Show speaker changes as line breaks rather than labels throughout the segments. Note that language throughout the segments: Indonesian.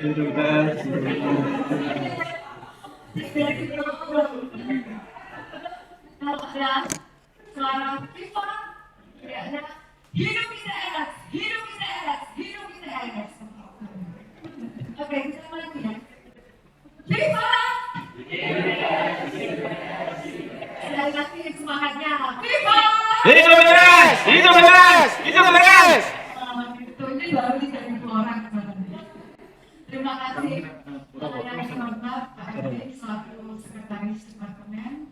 Kalau ada suara FIFA, tidak ada hidup ITS, hidup ITS, hidup ITS. Oke, kita lagi ya. FIFA. Sekali lagi semangatnya. FIFA.
Hidup beres, hidup beres, hidup beres.
Itu ini baru 3.000 orang. Terima kasih yang terhormat Pak Edi selaku Sekretaris Departemen.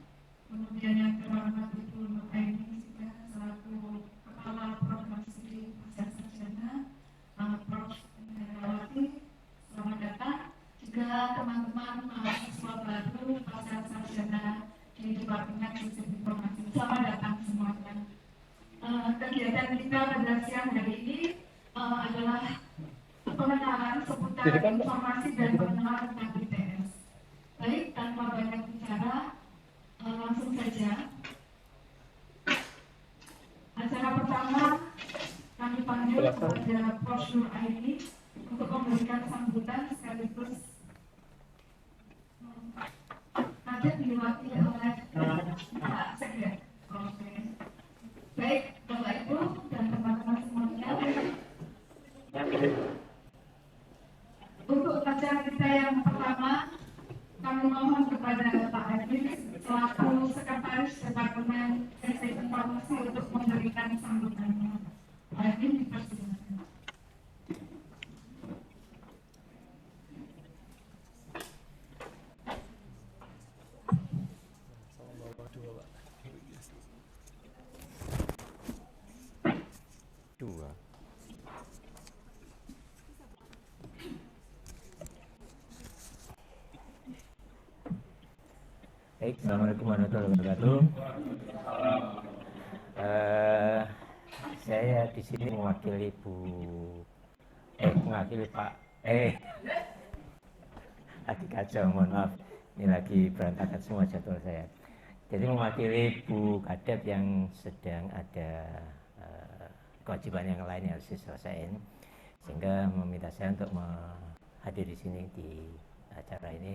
Kemudian yang terhormat Ibu Nur Aini juga selaku Kepala Program Studi Pasca Sarjana, Prof. Herawati, selamat datang. Juga teman-teman mahasiswa baru Pasca Sarjana di Departemen Sistem Informasi, selamat datang semuanya. Kegiatan kita pada siang hari ini adalah pengenalan seputar informasi dan pengenalan tentang ITS. Baik, tanpa banyak bicara, langsung saja. Acara pertama kami panggil kepada Prof. Nur Aini untuk memberikan sambutan sekaligus nanti diwakili oleh Pak Sekda. Baik, Bapak Ibu dan teman-teman semuanya. Untuk acara kita yang pertama, kami mohon kepada Pak Edi selaku Sekretaris Departemen Sistem Informasi untuk memberikan sambutannya. Pak Edi, dipersilakan.
Baik, assalamualaikum warahmatullahi wabarakatuh. Saya di sini mewakili Pak lagi kacau, mohon maaf. Ini lagi berantakan semua jadwal saya. Jadi mewakili Bu Kadep yang sedang ada kewajiban yang lain yang harus diselesaikan, sehingga meminta saya untuk hadir di sini di acara ini,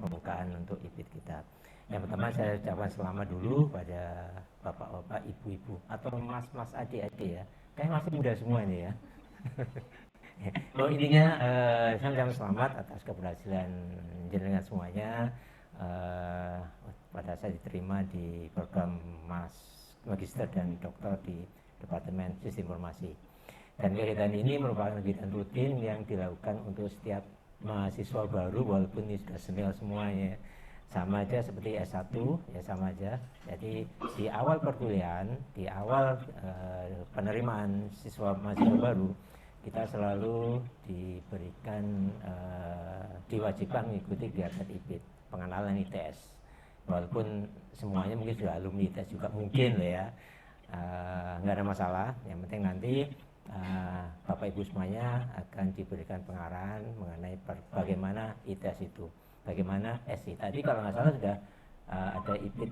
pembukaan untuk IPIT kita. Yang pertama saya ucapkan selamat dulu pada bapak-bapak, ibu-ibu atau mas-mas, adik-adik ya. Kayaknya masih muda semua ini ya. Intinya saya ucapkan selamat atas keberhasilan jenengan semuanya pada saya diterima di program Magister dan Doktor di Departemen Sistem Informasi. Dan kegiatan ini merupakan kegiatan rutin yang dilakukan untuk setiap mahasiswa baru, walaupun ini sudah senior semuanya. Sama aja seperti S1, ya sama aja. Jadi di awal perkuliahan, di awal penerimaan siswa mahasiswa baru, kita selalu diberikan diwajibkan mengikuti kegiatan IPIT, pengenalan ITS. Walaupun semuanya mungkin sudah alumni ITS juga mungkin loh ya, nggak ada masalah. Yang penting nanti Bapak Ibu semuanya akan diberikan pengarahan mengenai bagaimana ITS itu, bagaimana SI. Tadi kalau nggak salah sudah ada IPIT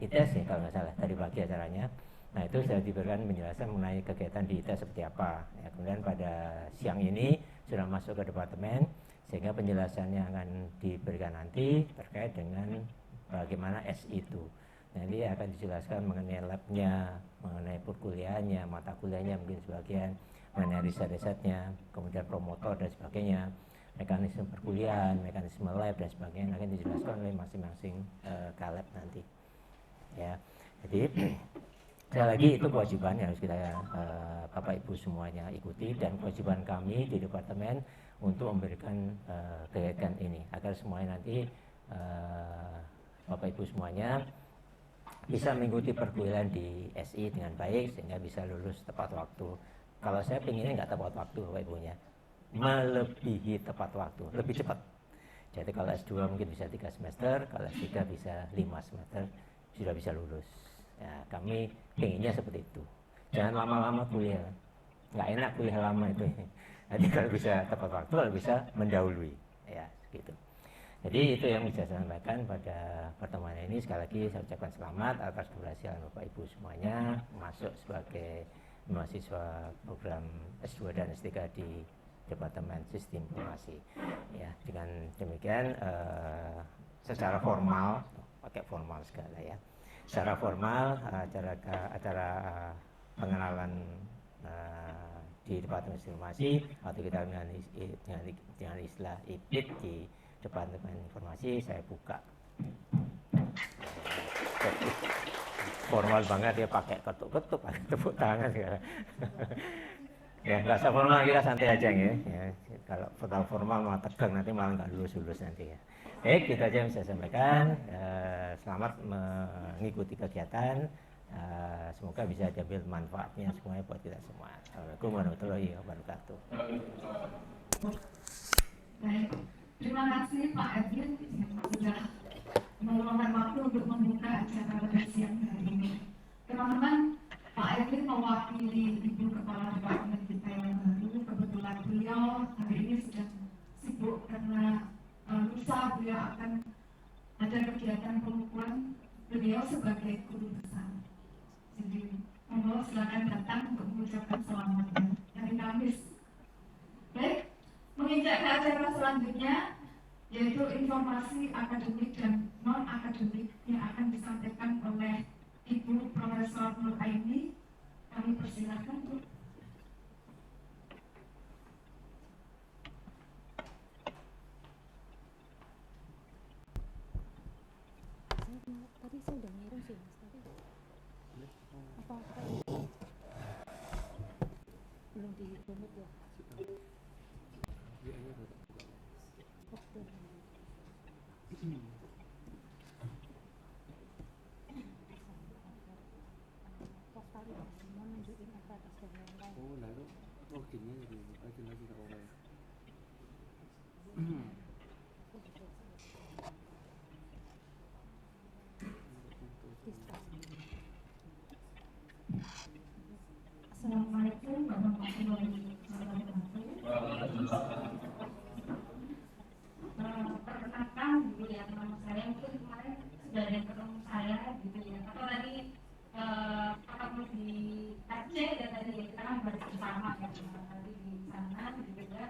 ITS ya kalau nggak salah tadi pagi acaranya. Nah itu sudah diberikan penjelasan mengenai kegiatan di ITS seperti apa. Ya, kemudian pada siang ini sudah masuk ke departemen, sehingga penjelasannya akan diberikan nanti terkait dengan bagaimana SI itu. Nanti akan dijelaskan mengenai labnya, mengenai perkuliahannya, mata kuliahnya mungkin sebagian, mengenai riset-risetnya, kemudian promotor dan sebagainya, mekanisme perkuliahan, mekanisme lab dan sebagainya akan dijelaskan oleh masing-masing kalab nanti. Ya, jadi sekali lagi itu kewajiban yang harus kita Bapak Ibu semuanya ikuti, dan kewajiban kami di departemen untuk memberikan kegiatan ini agar semuanya nanti Bapak Ibu semuanya bisa mengikuti perkuliahan di SI dengan baik sehingga bisa lulus tepat waktu. Kalau saya pinginnya nggak tepat waktu Bapak Ibunya, melebihi tepat waktu, lebih cepat. Jadi kalau S2 mungkin bisa 3 semester, kalau S3 bisa 5 semester sudah bisa lulus. Ya, kami pinginnya seperti itu. Jangan lama-lama kuliah, nggak enak kuliah lama itu. Jadi kalau bisa tepat waktu, kalau bisa mendahului, ya gitu. Jadi itu yang bisa saya sampaikan pada pertemuan ini. Sekali lagi saya ucapkan selamat atas keberhasilan Bapak Ibu semuanya masuk sebagai mahasiswa program S2 dan S3 di Departemen Sistem Informasi. Ya, dengan demikian secara formal, pakai formal segala ya. Secara formal acara pengenalan di Departemen Informasi atau kita dengan istilah IPIT di Departemen Informasi saya buka. Formal banget ya, pakai ketuk-ketuk, pakai tepuk tangan segala. Ya nggak usah formal, kita santai aja ya. Kalau formal malah tegang, nanti malah nggak lulus nanti ya. Baik, kita aja yang saya sampaikan. Selamat mengikuti kegiatan. Semoga bisa diambil manfaatnya semuanya buat kita semua. Assalamualaikum warahmatullahi wabarakatuh.
Baik, terima kasih Pak Edwin yang sudah meluangkan waktu untuk membuka acara pada siang hari ini. Teman-teman, Pak Edwin mewakili Ibu Kepala Departemen kita yang baru. Kebetulan beliau hari ini sedang sibuk karena lusa beliau akan ada kegiatan pengukuhan beliau sebagai guru besar. Jadi, mohon silakan datang untuk mengucapkan selamat hari Kamis. Baik, menginjak ke acara selanjutnya, yaitu informasi akademik dan non-akademik yang akan disampaikan oleh Ibu Profesor Nur Aini. Kami persilakan, Bu.
Tadi saya udah ngirim sih, Mas. Apa belum di-download ya? Oke. Tadi mau nunjukin apa atas dan lain-lain.
Oh, lalu loginnya jadi login lagi ke orang.
Assalamualaikum warahmatullahi wabarakatuh. Perkenalkan dulu ya, nama saya mungkin kemarin sudah ada yang ketemu saya gitu ya. Atau tadi ketemu di Aceh dan tadi ya, kita kan baru bersama ya tadi di sana gitu ya.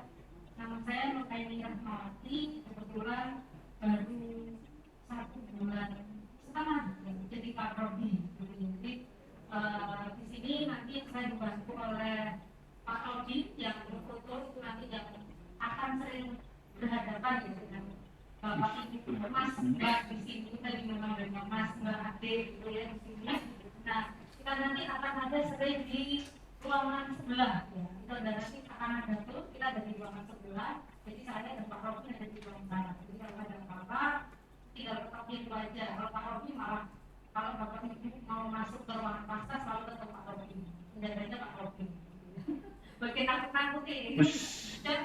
Nama saya Nur Aini Rahmawati, kebetulan baru 1 bulan setengah ya, jadi Pak Robi gitu ya. Jadi di sini nanti saya dibantu oleh Pak Robi yang berfoto itu nanti yang akan sering berhadapan ya dengan Bapak Ibu Mas Mbak di sini. Tadi memang dengan Mas Mbak Ade gitu ya di sini. Nah, kita nanti akan ada sering di ruangan sebelah ya. Itu ada nanti akan ada tuh kita ada di ruangan sebelah. Jadi saya dan Pak Robi ada di ruangan sana. Jadi kalau ada apa-apa tinggal tetap itu aja. Kalau Pak Robi malah kalau Bapak Ibu mau masuk ke ruangan pasca selalu ketemu Pak Robi. Menjaganya Pak Robi. Bagian nakut-nakutin. Dan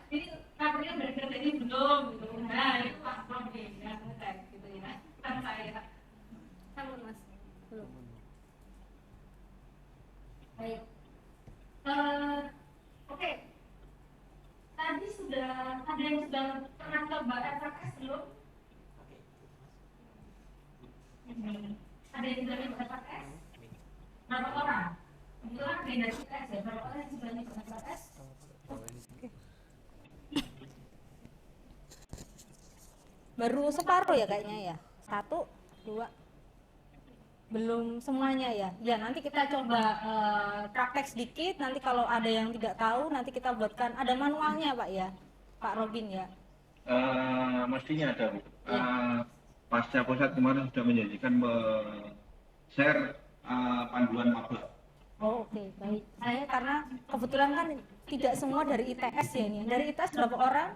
ini kabarnya bergerak ini belum gitu. Nah itu Pak Robi yang ngetek gitu ya. Bukan saya.
Kamu Mas, belum.
Baik. Oke. Tadi sudah ada yang sudah pernah coba FKS belum? Ada yang sudah nyoba FKS? Berapa orang? Kebetulan ada yang dari ITS ya. Berapa orang yang sudah nyoba FKS?
Baru separuh ya kayaknya ya. 1, 2. Belum semuanya ya. Ya nanti kita coba praktek sedikit. Nanti kalau ada yang tidak tahu nanti kita buatkan. Ada manualnya Pak ya, Pak Robin ya.
Mestinya ada, Bu. Pasca Pusat kemarin sudah menjanjikan share panduan maba.
Oh oke, baik. Saya karena kebetulan kan tidak semua dari ITS ya ini. Dari ITS berapa orang?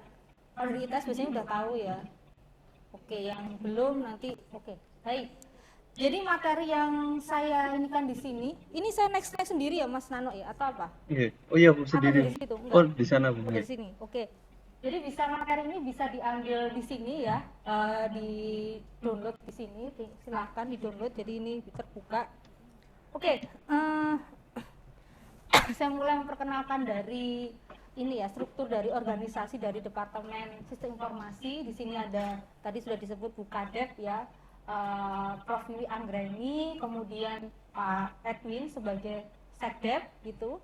Kalau dari ITS biasanya udah tahu ya. Oke, yang belum nanti. Oke, baik. Jadi materi yang saya ini kan di sini, ini saya next slide sendiri ya Mas Nano ya atau apa?
Iya. Oh iya Bu,
Atau
sendiri.
dari situ? Enggak.
Oh, di sana Bu.
Oh, dari sini. Oke. Jadi bisa materi ini bisa diambil di sini ya, di download di sini. Silahkan di download. Jadi ini terbuka. Oke. Saya mulai memperkenalkan dari ini ya, struktur dari organisasi dari Departemen Sistem Informasi. Di sini ada tadi sudah disebut Bu Kadep ya, Prof. Wiwi Anggreni, kemudian Pak Edwin sebagai Sekdep gitu.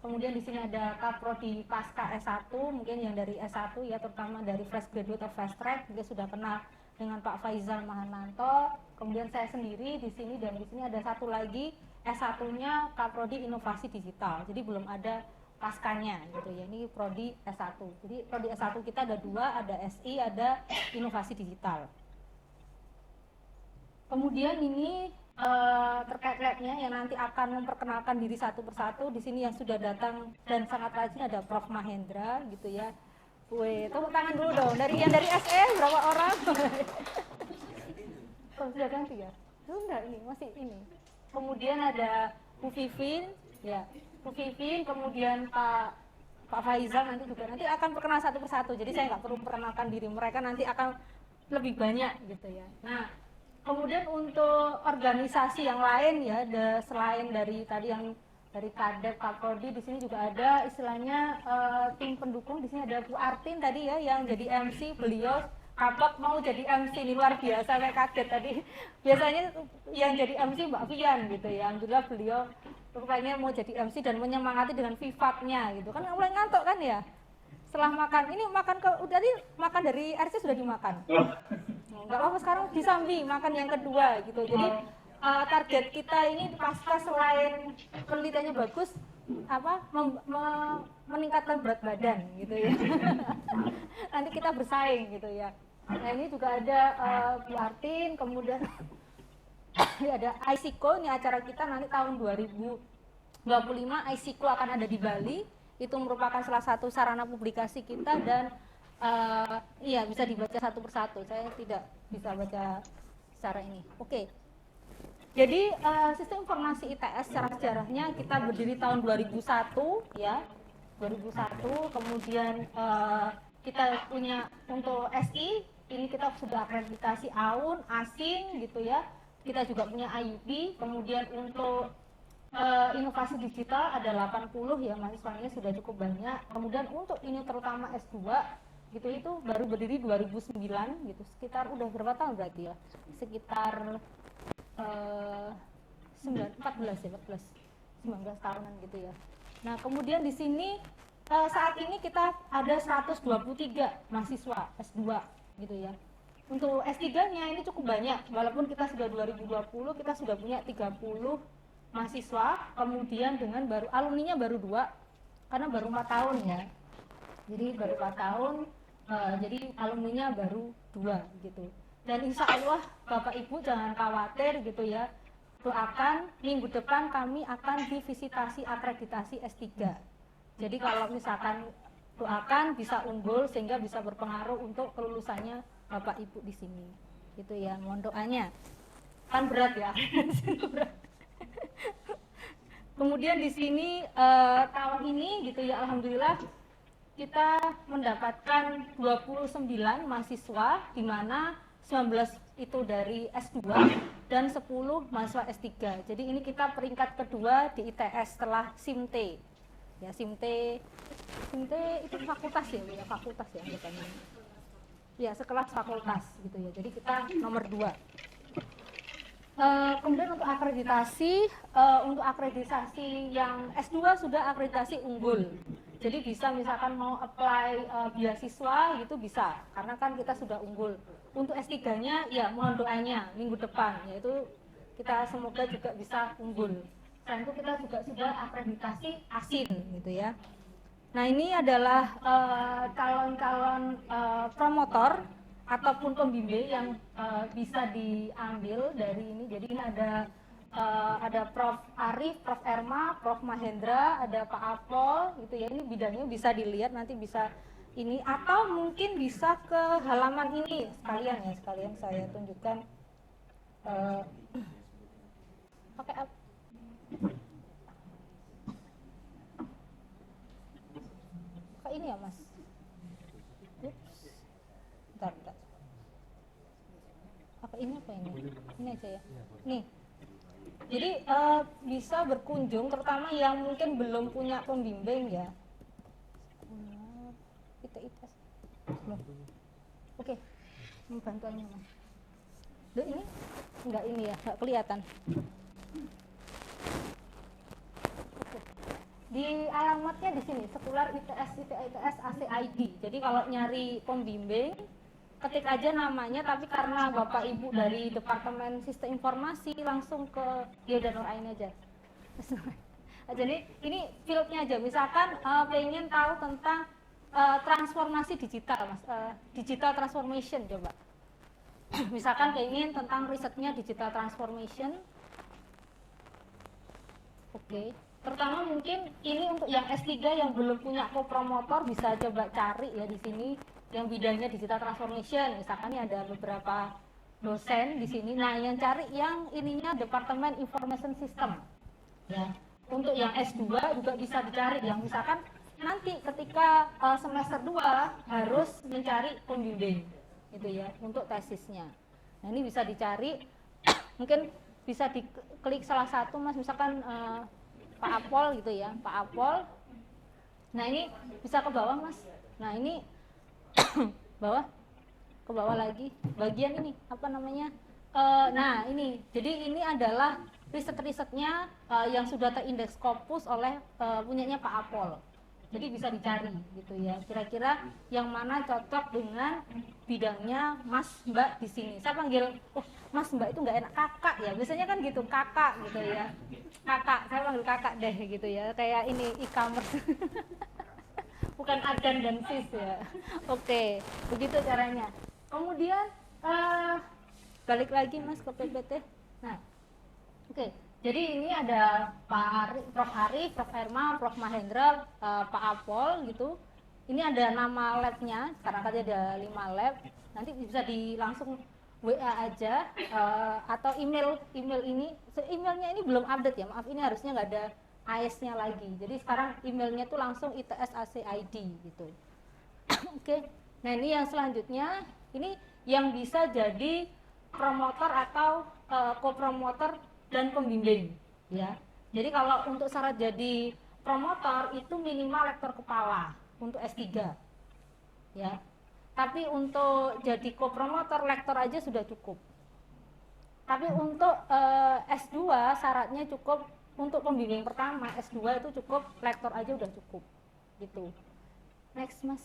Kemudian di sini ada Kaprodi Pasca S1, mungkin yang dari S1 ya, terutama dari fresh graduate atau fast track juga sudah kenal dengan Pak Faizal Mahananto. Kemudian saya sendiri di sini, dan di sini ada satu lagi S1-nya Kaprodi Inovasi Digital. Jadi belum ada paskanya gitu ya. Ini prodi S1. Jadi prodi S1 kita ada dua, ada SI, ada Inovasi Digital. Kemudian ini terkait labnya yang nanti akan memperkenalkan diri satu persatu. Di sini yang sudah datang dan sangat rajin ada Prof Mahendra gitu ya. Wih, tepuk tangan dulu dong. Dari SE berapa orang? Oh, sudah ganti ya? Enggak, ini masih ini. Kemudian ada Bu Vivin, ya. Bu Vivin, kemudian Pak Faizal nanti akan perkenal satu persatu. Jadi saya nggak perlu perkenalkan diri mereka, nanti akan lebih banyak gitu ya. Nah, kemudian untuk organisasi yang lain ya, selain dari tadi yang dari Kadep, Kaprodi, di sini juga ada istilahnya tim pendukung. Di sini ada Bu Artin tadi ya yang jadi MC, beliau kapok mau jadi MC, ini luar biasa, saya kaget tadi. Biasanya yang jadi MC Mbak Fian gitu ya. Alhamdulillah beliau rupanya mau jadi MC dan menyemangati dengan vivatnya gitu kan, mulai ngantuk kan ya setelah makan. Ini makan tadi makan dari RC sudah dimakan. Nggak apa-apa, sekarang disambi makan yang kedua gitu. Jadi target kita ini pasca selain penelitiannya bagus, meningkatkan berat badan gitu ya. Nanti kita bersaing gitu ya. Nah ini juga ada Bu Artin, kemudian ada ICICO, ini acara kita nanti tahun 2025 ICICO akan ada di Bali. Itu merupakan salah satu sarana publikasi kita dan iya bisa dibaca satu persatu. Saya tidak bisa baca secara ini. Oke. Jadi sistem informasi ITS secara sejarahnya kita berdiri tahun 2001 ya. 2001, kemudian kita punya untuk SI, ini kita sudah akreditasi AUN, ASIN gitu ya. Kita juga punya IUP, kemudian untuk inovasi digital ada 80 ya, mahasiswanya sudah cukup banyak. Kemudian untuk ini terutama S2 gitu itu baru berdiri 2009 gitu, sekitar udah berapa tahun berarti ya? Sekitar 19 tahunan gitu ya. Nah kemudian di sini saat ini kita ada 123 mahasiswa S2 gitu ya. Untuk S3-nya ini cukup banyak, walaupun kita sudah 2020 kita sudah punya 30 mahasiswa, kemudian dengan baru alumninya baru 2 karena baru 4 tahun ya. Jadi baru 4 tahun, jadi alumninya baru 2 gitu. Dan insya Allah Bapak Ibu jangan khawatir gitu ya. Doakan minggu depan kami akan divisitasi akreditasi S3. Jadi kalau misalkan doakan bisa unggul sehingga bisa berpengaruh untuk kelulusannya Bapak Ibu di sini, gitu ya. Mohon doanya. Kan berat ya. Kemudian di sini tahun ini gitu ya, alhamdulillah kita mendapatkan 29 mahasiswa, di mana 19 itu dari S2 dan 10 mahasiswa S3. Jadi ini kita peringkat kedua di ITS setelah SIMT. Ya SIMT itu fakultas ya, fakultas ya anggapannya. Ya sekelas fakultas gitu ya. Jadi kita nomor 2. Kemudian untuk akreditasi yang S2 sudah akreditasi unggul. Jadi bisa misalkan mau apply beasiswa gitu bisa, karena kan kita sudah unggul. Untuk S3-nya ya mohon doanya minggu depan, yaitu kita semoga juga bisa unggul. Selain itu kita juga sudah akreditasi ASIN gitu ya. Nah ini adalah calon-calon promotor ataupun pembimbing yang bisa diambil dari ini. Jadi ini ada Prof. Arif, Prof. Erma, Prof. Mahendra, ada Pak Apol gitu ya. Ini bidangnya bisa dilihat, nanti bisa ini, atau mungkin bisa ke halaman ini sekalian saya tunjukkan pakai apa? Pakai ini ya Mas. Bentar. Apa ini ini aja ya. Nih. Jadi bisa berkunjung, terutama yang mungkin belum punya pembimbing ya. ITS. Oke. Bantuannya Mas. Loh ini enggak ini ya, enggak kelihatan. di alamatnya di sini Sekular ITS ACID. Jadi kalau nyari pembimbing ketik aja namanya, tapi karena Bapak Ibu dari Departemen Sistem Informasi langsung ke Yoda Nur Ain aja. Jadi ini fieldnya aja, misalkan pengen tahu tentang transformasi digital, Mas, digital transformation coba. Misalkan pengen tentang risetnya digital transformation. Oke. Terutama mungkin ini untuk yang S3 yang belum punya co-promotor bisa coba cari ya di sini yang bidangnya digital transformation. Misalkan ini ada beberapa dosen di sini. Nah, yang cari yang ininya Departemen Information System. Ya. Untuk yang S2 juga bisa dicari yang misalkan nanti ketika semester 2 harus mencari pembimbing gitu ya untuk tesisnya. Nah, ini bisa dicari mungkin bisa diklik salah satu, Mas, misalkan Pak Apol gitu ya, Pak Apol. Nah, ini bisa ke bawah, Mas. Nah, ini bawah, ke bawah lagi, bagian ini apa namanya? Nah, ini, jadi ini adalah riset-risetnya yang sudah terindeks Scopus oleh punyanya Pak Apol. Jadi bisa dicari gitu ya, kira-kira yang mana cocok dengan bidangnya Mas Mbak di sini. Saya panggil, Mas Mbak itu nggak enak, kakak ya, biasanya kan gitu, kakak gitu ya, kakak, saya panggil kakak deh gitu ya, kayak ini e-commerce. Bukan agen dan sis ya. Oke, begitu caranya. Kemudian balik lagi, Mas, ke PPT. Nah, oke. Jadi ini ada Pak Ari, Prof. Arif, Prof. Herma, Prof. Mahendra, Pak Apol gitu. Ini ada nama labnya, sekarang tadi ada 5 lab. Nanti bisa langsung WA aja atau email ini. Emailnya ini belum update ya, maaf, ini harusnya nggak ada AS-nya lagi. Jadi sekarang emailnya tuh langsung ITS ACID gitu. Oke. Nah, ini yang selanjutnya, ini yang bisa jadi promotor atau co-promotor dan pembimbing ya. Jadi kalau untuk syarat jadi promotor itu minimal lektor kepala untuk S3 ya. Tapi untuk jadi co-promotor lektor aja sudah cukup. Tapi untuk S2 syaratnya cukup untuk pembimbing pertama, S2 itu cukup lektor aja udah cukup gitu. Next, Mas.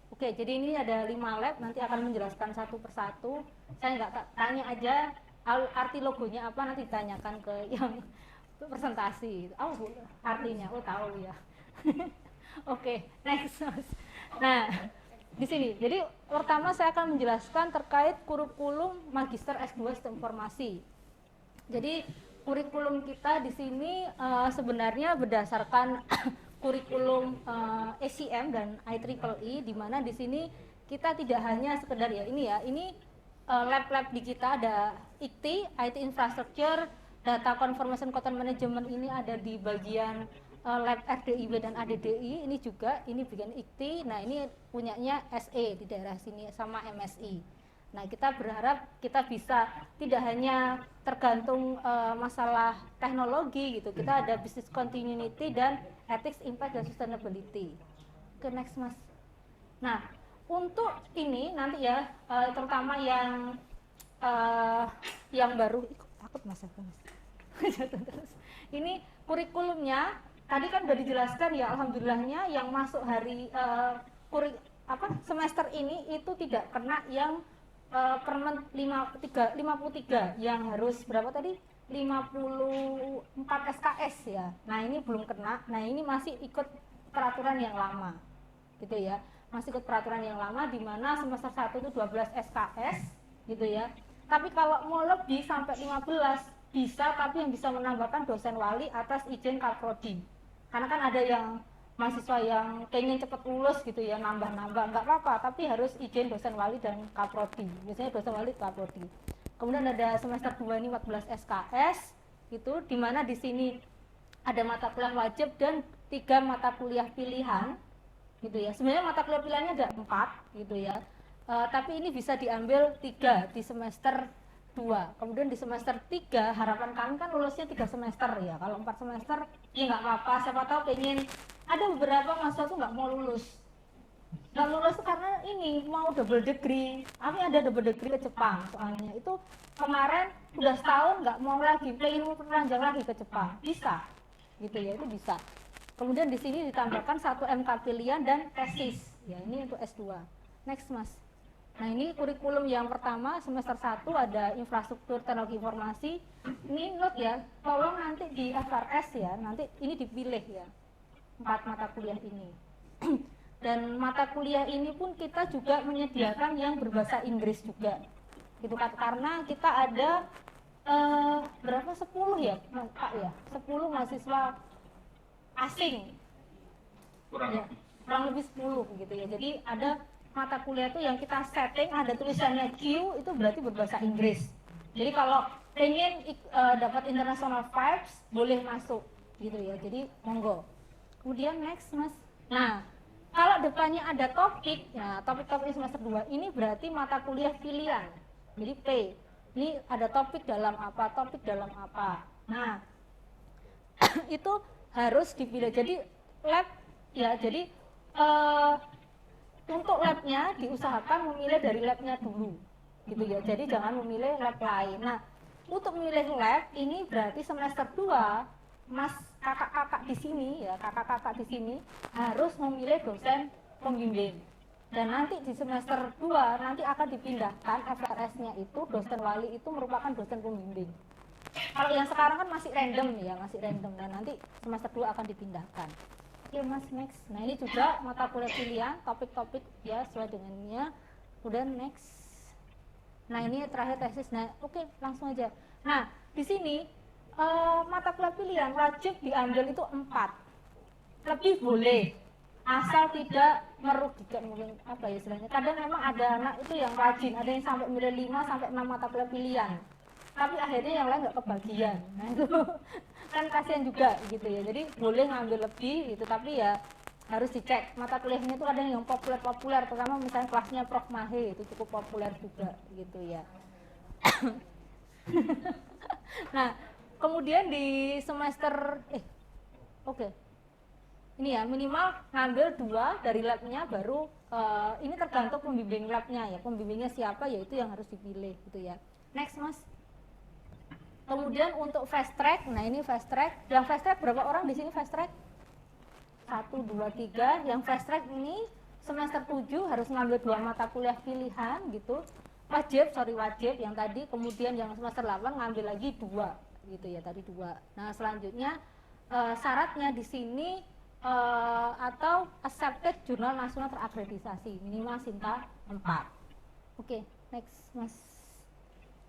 Oke, jadi ini ada 5 lab, nanti akan menjelaskan satu persatu. Saya nggak tanya aja arti logonya apa, nanti ditanyakan ke yang presentasi. Oh, artinya, tahu ya. Oke, next, Mas. Nah, di sini, jadi pertama saya akan menjelaskan terkait kurikulum Magister S2 Sistem Informasi. Jadi kurikulum kita di sini sebenarnya berdasarkan kurikulum ACM dan IEEE, di mana di sini kita tidak hanya sekedar ya ini ya, ini lab-lab di kita ada ICT, IT Infrastructure, Data Confirmation Content Management ini ada di bagian lab RDIB dan ADDI, ini juga, ini bagian ICT, nah ini punyanya SE di daerah sini sama MSI. Nah, kita berharap kita bisa tidak hanya tergantung masalah teknologi gitu, kita ada business continuity dan ethics, impact, dan sustainability. Oke, next, Mas. Nah, untuk ini nanti ya, terutama yang baru, takut Mas, terus. Ini kurikulumnya tadi kan udah dijelaskan ya, alhamdulillahnya yang masuk hari semester ini itu tidak kena yang Permen 53 yang harus berapa tadi? 54 SKS ya. Nah, ini belum kena. Nah, ini masih ikut peraturan yang lama. Gitu ya. Masih ikut peraturan yang lama di mana semester 1 itu 12 SKS gitu ya. Tapi kalau mau lebih sampai 15 bisa, tapi yang bisa menambahkan dosen wali atas izin Kaprodi. Karena kan ada yang mahasiswa yang pengen cepet lulus gitu ya, nambah-nambah, nggak apa-apa, tapi harus izin dosen wali dan Kaprodi. Biasanya dosen wali Kaprodi. Kemudian ada semester 2 ini 14 SKS gitu, di mana di sini ada mata kuliah wajib dan 3 mata kuliah pilihan gitu ya. Sebenarnya mata kuliah pilihannya ada 4 gitu ya. Tapi ini bisa diambil 3 di semester 2. Kemudian di semester 3 harapan kami kan lulusnya 3 semester ya. Kalau 4 semester ya nggak apa-apa, siapa tahu pengen, ada beberapa mahasiswa tuh nggak mau lulus. Nggak lulus karena ini mau double degree. Kami ada double degree ke Jepang soalnya. Itu kemarin udah setahun nggak mau lagi, pengen mau perpanjang lagi ke Jepang. Bisa gitu ya, itu bisa. Kemudian di sini ditambahkan 1 MK pilihan dan tesis. Ya, ini untuk S2. Next, Mas. Nah, ini kurikulum yang pertama semester 1 ada infrastruktur teknologi informasi. Ini note ya, tolong nanti di FRS ya, nanti ini dipilih ya. 4 mata kuliah ini. Dan mata kuliah ini pun kita juga menyediakan yang berbahasa Inggris juga. Gitu kan, karena kita ada berapa 10 ya, Pak ya? 10 mahasiswa asing. Ya, kurang lebih 10 gitu ya. Jadi ada mata kuliah itu yang kita setting ada tulisannya Q itu berarti berbahasa Inggris. Jadi kalau pengen dapat international vibes boleh masuk gitu ya. Jadi monggo. Kemudian next, Mas. Nah, kalau depannya ada topik, ya topik-topik semester 2 ini berarti mata kuliah pilihan. Jadi P. Ini ada topik dalam apa, topik dalam apa. Nah, itu harus dipilih. Jadi lab ya, jadi untuk labnya diusahakan memilih dari labnya dulu gitu ya, jadi jangan memilih lab lain. Nah, untuk memilih lab ini berarti semester 2 mas kakak-kakak di sini ya, kakak-kakak di sini harus memilih dosen pembimbing. Dan nanti di semester 2 nanti akan dipindahkan FRS-nya itu dosen wali itu merupakan dosen pembimbing. Kalau yang sekarang kan masih random ya, masih random, dan nanti semester 2 akan dipindahkan. Oke, Mas, next. Nah, ini juga mata kuliah pilihan, topik-topik ya sesuai dengannya. Kemudian next. Nah, ini terakhir tesis. Nah, oke, langsung aja. Nah, di sini mata kuliah pilihan wajib diambil itu 4. Lebih boleh, asal tidak merugikan, mungkin apa ya istilahnya. Kadang memang ada anak itu yang rajin, ada yang sampai milih 5 sampai 6 mata kuliah pilihan. Tapi akhirnya yang lain nggak kebagian. Nah, itu kan kasihan juga gitu ya. Jadi boleh ngambil lebih gitu, tapi ya harus dicek mata kuliahnya itu kadang yang populer, pertama misalnya kelasnya Prof Mahe itu cukup populer juga gitu ya. Nah, kemudian di semester oke. Ini ya, minimal ngambil 2 dari labnya, baru ini tergantung pembimbing labnya ya, pembimbingnya siapa ya itu yang harus dipilih gitu ya. Next, Mas. Kemudian untuk fast track, nah ini fast track. Yang fast track berapa orang di sini fast track? 1, 2, 3. Yang fast track ini semester 7 harus ngambil 2 mata kuliah pilihan gitu. Wajib yang tadi. Kemudian yang semester 8 ngambil lagi 2 gitu ya, tadi 2. Nah, selanjutnya syaratnya di sini atau accepted jurnal nasional terakreditasi minimal Sinta 4. Oke, next, Mas.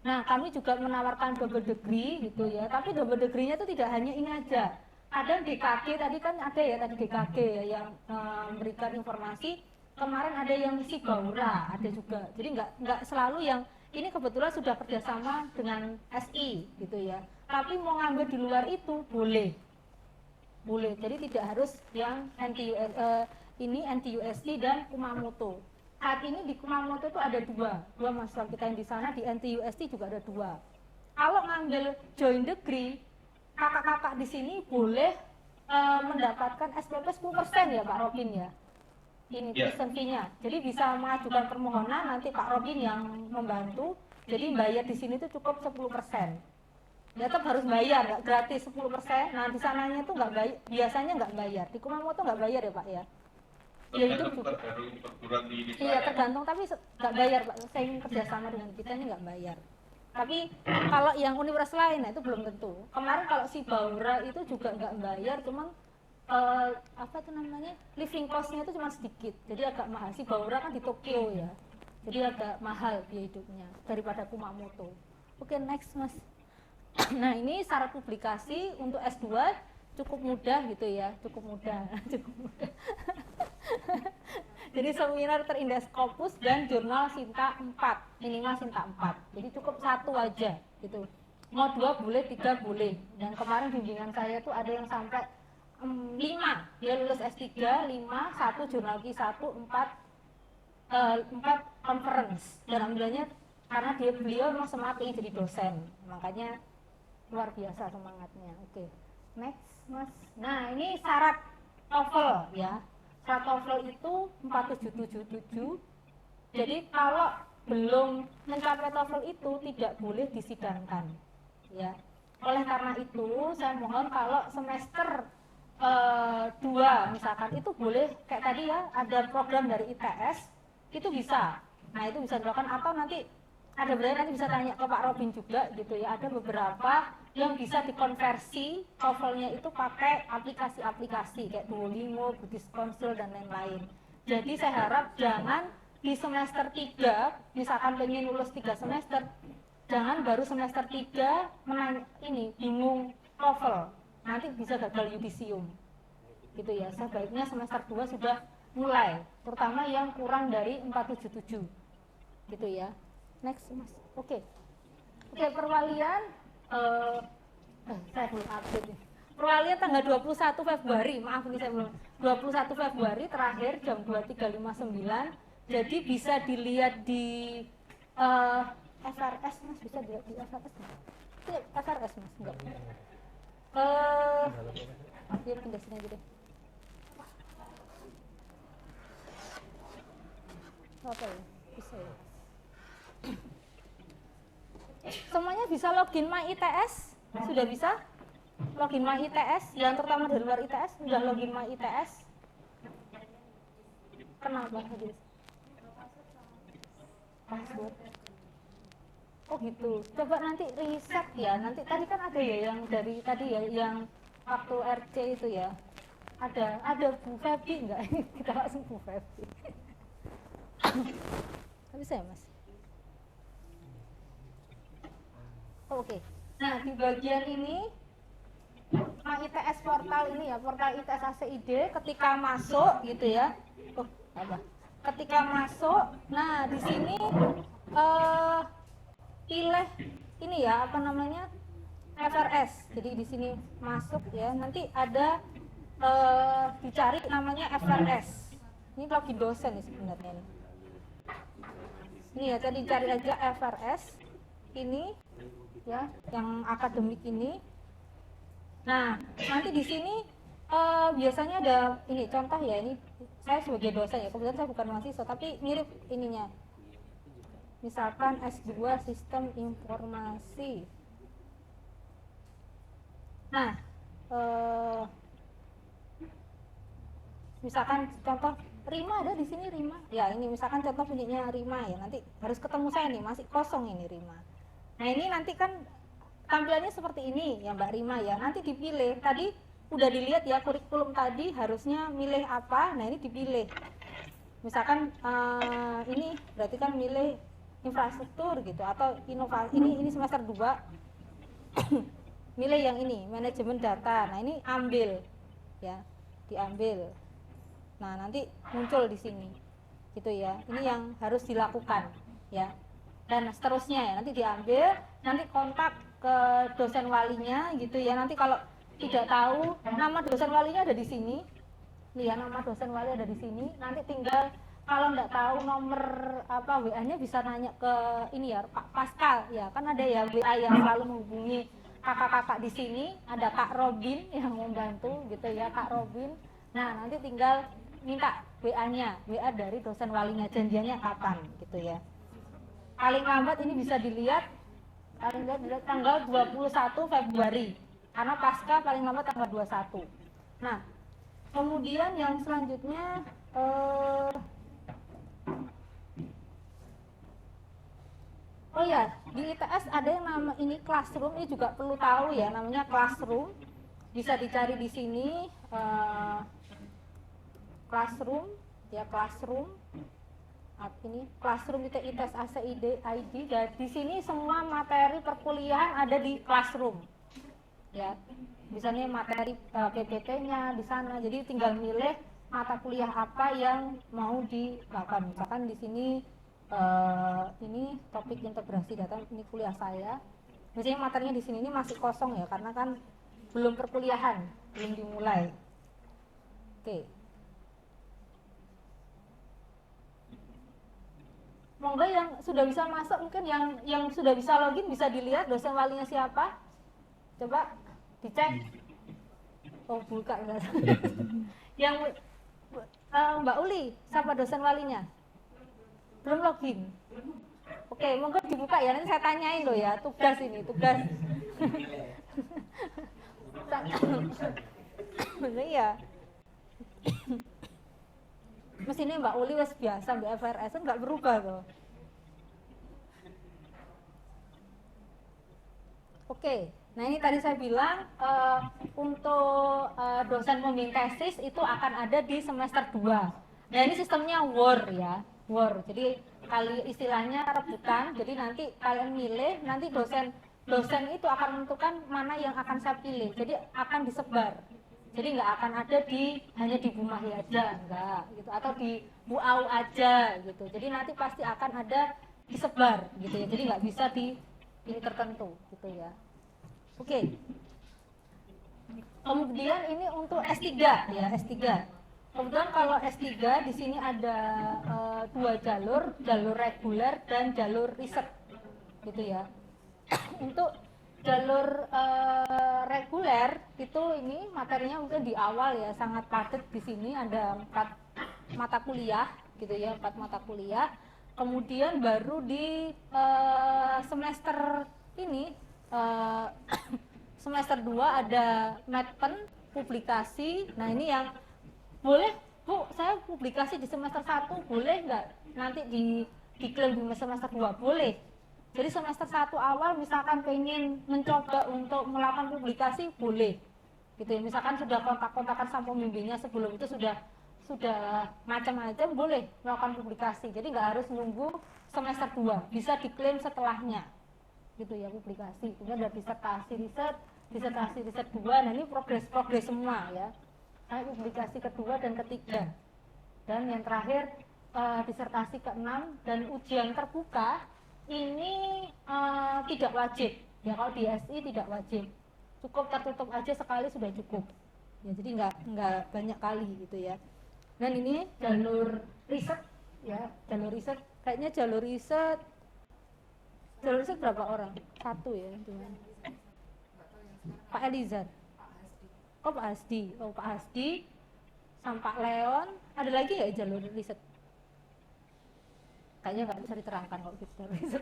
Nah, kami juga menawarkan double degree gitu ya, tapi double degree-nya itu tidak hanya ini aja. Ada DKG, tadi kan ada ya, tadi DKG ya, yang memberikan informasi. Kemarin ada yang misi Baura, ada juga. Jadi nggak selalu yang, ini kebetulan sudah kerjasama dengan SI gitu ya. Tapi mau ngambil di luar itu boleh. Jadi tidak harus yang NTUSD dan Kumamoto. Saat ini di Kumamoto itu ada 2 mahasiswa kita yang di sana, di NTUSD juga ada 2. Kalau ngambil joint degree, kakak-kakak di sini boleh mendapatkan SPP 10% ya Pak Robin ya. Ini tuition fee-nya. Jadi bisa mengajukan permohonan, nanti Pak Robin yang membantu. Jadi bayar di sini itu cukup 10%. Ya, tetap harus bayar, nggak gratis 10%. Nah, di sananya tuh nggak bayar, biasanya nggak bayar. Di Kumamoto nggak bayar ya Pak ya. Ya itu juga. Iya, tergantung, tapi nggak bayar Pak. Saya ingin kerjasama dengan kita ini nggak bayar. Tapi kalau yang universitas lain, nah itu belum tentu. Kemarin kalau si Baura itu juga nggak bayar, cuman apa itu namanya, living cost-nya itu cuma sedikit, jadi agak mahal. Si Baura kan di Tokyo ya, jadi agak mahal biaya hidupnya daripada Kumamoto. Oke, next, Mas. Nah, ini syarat publikasi untuk S2 cukup mudah gitu ya, cukup mudah. Jadi seminar terindeks Scopus dan jurnal Sinta 4, minimal Sinta 4. Jadi cukup 1 aja gitu. Mau 2 boleh, 3 boleh. Dan kemarin bimbingan saya tuh ada yang sampai 5. Dia lulus S3, 5, 1 jurnal Q1, 4 conference. Dan alhamdulillahnya karena beliau memang semangat ingin jadi dosen. Makanya luar biasa semangatnya. Oke. Next, Mas. Nah, ini syarat TOEFL ya. Syarat TOEFL itu 4777. Jadi kalau belum mencapai TOEFL itu tidak boleh disidangkan ya. Oleh karena itu saya mohon kalau semester dua misalkan itu boleh kayak tadi ya, ada program dari ITS itu bisa. Nah itu bisa dilakukan, atau nanti ada beberapa, nanti bisa tanya ke Pak Robin juga gitu ya, ada beberapa yang bisa dikonversi TOEFL-nya itu pakai aplikasi-aplikasi kayak Duolingo, Buddhist Council dan lain-lain. Jadi saya harap jangan di semester 3 misalkan pengen lulus 3 semester, jangan baru semester 3 ini bingung TOEFL, nanti bisa gagal yudisium gitu ya. Sebaiknya semester 2 sudah mulai, terutama yang kurang dari 477 gitu ya. Next Mas. Oke, perwalian saya belum update nih. Perwalian tanggal 21 Februari, maaf ini saya belum, 21 Februari terakhir jam 23.59. Jadi bisa dilihat di FRS Mas, bisa dilihat di FRS nggak? Iya, FRS Mas, enggak. Dia pindah sini aja deh. Apa ya? Bisa ya. Semuanya bisa login My ITS? Sudah bisa? Login My ITS? Yang terutama dari luar ITS sudah login My ITS? Kenapa Hadir? Password. Oh gitu. Coba nanti riset ya. Nanti tadi kan ada ya yang dari tadi ya, yang waktu RC itu ya. Ada Bu Febi enggak? Kita langsung Bu Febi. Bisa ya Mas? Oh, oke. Nah di bagian ini My ITS portal ini ya, portal ITS ACID, ketika masuk gitu ya. Oh apa? Ketika masuk, nah di sini pilih ini ya, apa namanya, FRS. Jadi di sini masuk ya, nanti ada dicari namanya FRS. Ini login dosen nih sebenarnya nih. Ini ya, tadi cari aja FRS ini ya, yang akademik ini. Nah nanti di sini biasanya ada ini contoh ya, ini saya sebagai dosen ya, kebetulan saya bukan mahasiswa tapi mirip ininya. Misalkan S2 Sistem Informasi. Nah misalkan contoh Rima ada di sini, Rima. Ya ini misalkan contoh punyanya Rima ya, nanti harus ketemu saya nih, masih kosong ini Rima. Nah ini nanti kan tampilannya seperti ini ya Mbak Rima ya, nanti dipilih. Tadi udah dilihat ya kurikulum tadi harusnya milih apa, nah ini dipilih. Misalkan ini berarti kan milih infrastruktur gitu, atau inovasi, ini semester 2 milih yang ini, manajemen data. Nah ini ambil ya, diambil. Nah nanti muncul di sini gitu ya, ini yang harus dilakukan ya, dan seterusnya ya, nanti diambil, nanti kontak ke dosen walinya gitu ya. Nanti kalau tidak tahu nama dosen walinya ada di sini nih ya, nama dosen wali ada di sini. Nanti tinggal kalau nggak tahu nomor apa WA-nya bisa nanya ke ini ya, Pak Pascal ya, kan ada ya WA yang selalu menghubungi kakak-kakak di sini, ada Kak Robin yang membantu gitu ya, Kak Robin. Nah nanti tinggal minta WA-nya, WA dari dosen walinya, janjiannya kapan gitu ya. Paling lambat ini bisa dilihat paling lambat tanggal 21 Februari, karena pasca paling lambat tanggal 21. Nah kemudian yang selanjutnya oh ya, di ITS ada yang nama ini Classroom, ini juga perlu tahu ya, namanya Classroom. Bisa dicari di sini Classroom ya, Classroom. Ini Classroom ITS ACID ID, dan di sini semua materi perkuliahan ada di Classroom. Ya. Misalnya materi PPT-nya di sana. Jadi tinggal milih mata kuliah apa yang mau dilakukan. Misalkan di sini ini topik integrasi data, ini kuliah saya. Biasanya materinya di sini ini masih kosong ya, karena kan belum perkuliahan, belum dimulai. Oke. Monggo yang sudah bisa masuk, mungkin yang sudah bisa login bisa dilihat dosen walinya siapa. Coba dicek. Oh buka enggak. Yang Mbak Uli, siapa dosen walinya? Belum login. Oke, monggo dibuka ya, nanti saya tanyain loh ya, tugas ini, tugas. Bener ya. Mesinnya Mbak Uli wes biasa Mbak FRS kan nggak berubah tuh. Oke, nah ini tadi saya bilang untuk dosen pembimbing tesis itu akan ada di semester 2. Nah ini sistemnya WOR ya, WOR. Jadi kali istilahnya rebutan. Jadi nanti kalian milih, nanti dosen itu akan menentukan mana yang akan saya pilih. Jadi akan disebar. Jadi nggak akan ada hanya di Bu Mahi aja, enggak gitu, atau di Bu Au aja gitu. Jadi nanti pasti akan ada disebar gitu ya. Jadi nggak bisa di ini tertentu gitu ya. Oke. Kemudian ini untuk S3 ya, S3. Kemudian kalau S3 di sini ada 2 jalur, jalur reguler dan jalur riset gitu ya. Untuk jalur reguler itu ini materinya mungkin di awal ya sangat padat. Di sini ada 4 mata kuliah gitu ya, 4 mata kuliah. Kemudian baru di semester ini semester 2 ada Medpen publikasi. Nah ini yang boleh Bu, saya publikasi di semester 1 boleh nggak nanti diklaim di semester 2? Boleh. Jadi semester 1 awal misalkan pengen mencoba untuk melakukan publikasi boleh gitu ya, misalkan sudah kontak-kontakan sama pembimbingnya sebelum itu sudah macam-macam, boleh melakukan publikasi. Jadi nggak harus nunggu semester 2, bisa diklaim setelahnya gitu ya publikasi. Kemudian ada disertasi riset 2. Nah ini progres semua ya, publikasi kedua dan ketiga, dan yang terakhir disertasi ke-6 dan ujian terbuka. Ini tidak wajib ya, kalau di SI tidak wajib, cukup tertutup aja sekali sudah cukup ya, jadi nggak banyak kali gitu ya. Dan ini jalur riset ya, jalur riset kayaknya jalur riset berapa orang? 1 ya cuma Pak Elizar, Pak Hasdi sama Pak Leon. Ada lagi nggak jalur riset? Kayaknya nggak bisa diterangkan kalau gitu jalur riset.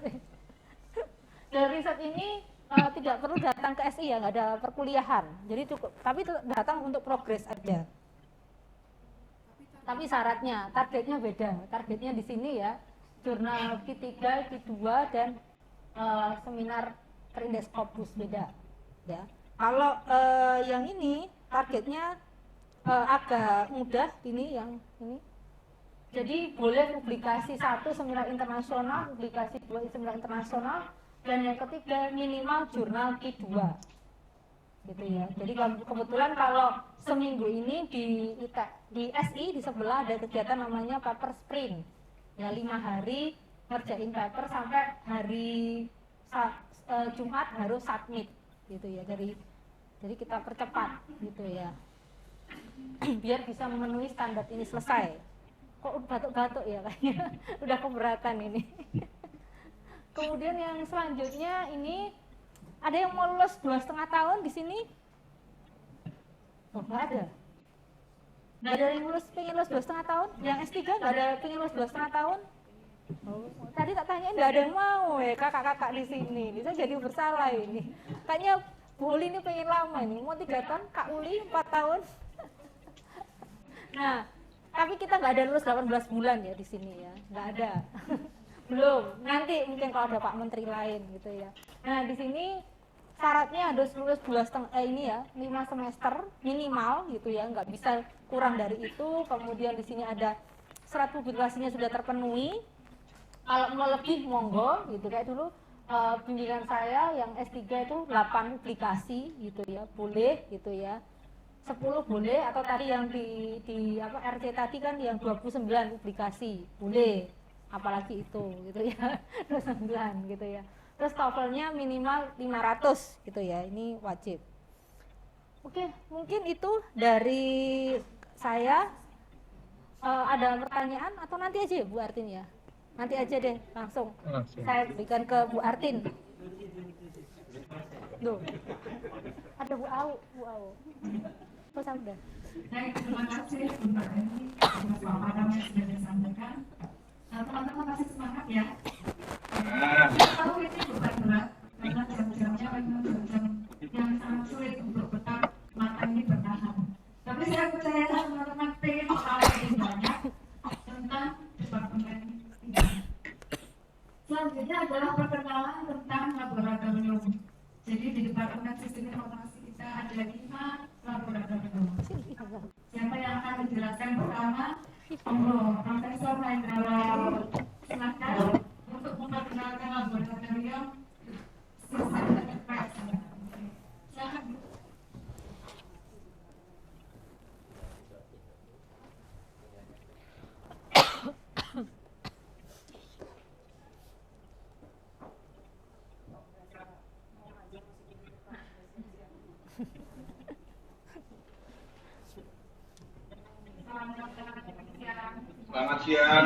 Jalur riset ini tidak perlu datang ke SI ya, nggak ada perkuliahan, jadi cukup, tapi datang untuk progres aja. Tapi syaratnya, targetnya beda. Targetnya di sini ya, jurnal Q3, Q2 dan seminar terindeks Scopus beda ya. Kalau yang ini targetnya agak mudah, ini yang ini. Jadi boleh publikasi 1 seminar internasional, publikasi 2 seminar internasional, dan yang ketiga minimal jurnal Q2 gitu ya. Jadi kebetulan kalau seminggu ini di SI di sebelah ada kegiatan namanya paper sprint ya, 5 hari ngerjain paper sampai hari Jumat harus submit gitu ya. Jadi kita percepat gitu ya biar bisa memenuhi standar ini selesai. Kok batuk-batuk ya kayaknya udah keberatan ini. Kemudian yang selanjutnya ini ada yang mau lulus 2,5 tahun di sini? Oh, nggak ada. Nggak ada yang pengen lulus 2,5 tahun? Yang S3 nggak ada pengen lulus 2,5 tahun? Oh, tadi tak tanyain nggak ada yang mau ya kakak-kakak di sini. Bisa jadi bersalah ini. Kayaknya Bu Uli ini pengen lama nih, mau 3 tahun, Kak Uli 4 tahun. Nah, tapi kita nggak ada lulus 18 bulan ya di sini ya, nggak ada. Belum, nanti mungkin kalau ada Pak Menteri lain gitu ya. Nah di sini syaratnya harus lulus 5 semester minimal gitu ya, nggak bisa kurang dari itu. Kemudian di sini ada syarat publikasinya sudah terpenuhi. Kalau mau lebih monggo gitu, kayak dulu bimbingan saya yang S3 itu 8 publikasi gitu ya, boleh gitu ya. 10 boleh, atau tadi yang di RC tadi kan yang 29 publikasi boleh, apalagi itu gitu ya 29 gitu ya. Terus TOEFL-nya minimal 500 gitu ya, ini wajib. Oke, mungkin itu dari saya. Ada pertanyaan atau nanti aja ya Bu Artin ya? Nanti aja deh langsung saya berikan ke Bu Artin. Duh, ada Bu Au. Terus udah.
Baik, terima kasih Mbak Eni atas pemaparan yang sudah disampaikan. Teman-teman masih semangat ya. Tahu ini bukan berat, karena jam-jamnya memang jam yang sangat sulit untuk tetap mata ini bertahan. adalah perkenalan tentang laboratorium. Jadi di Departemen Sistem Informasi kita ada 5 laboratorium. Siapa yang akan menjelaskan pertama? Profesor Mahendrawati, silakan untuk memperkenalkan laboratorium sistem enterprise. Silakan.
Selamat siang.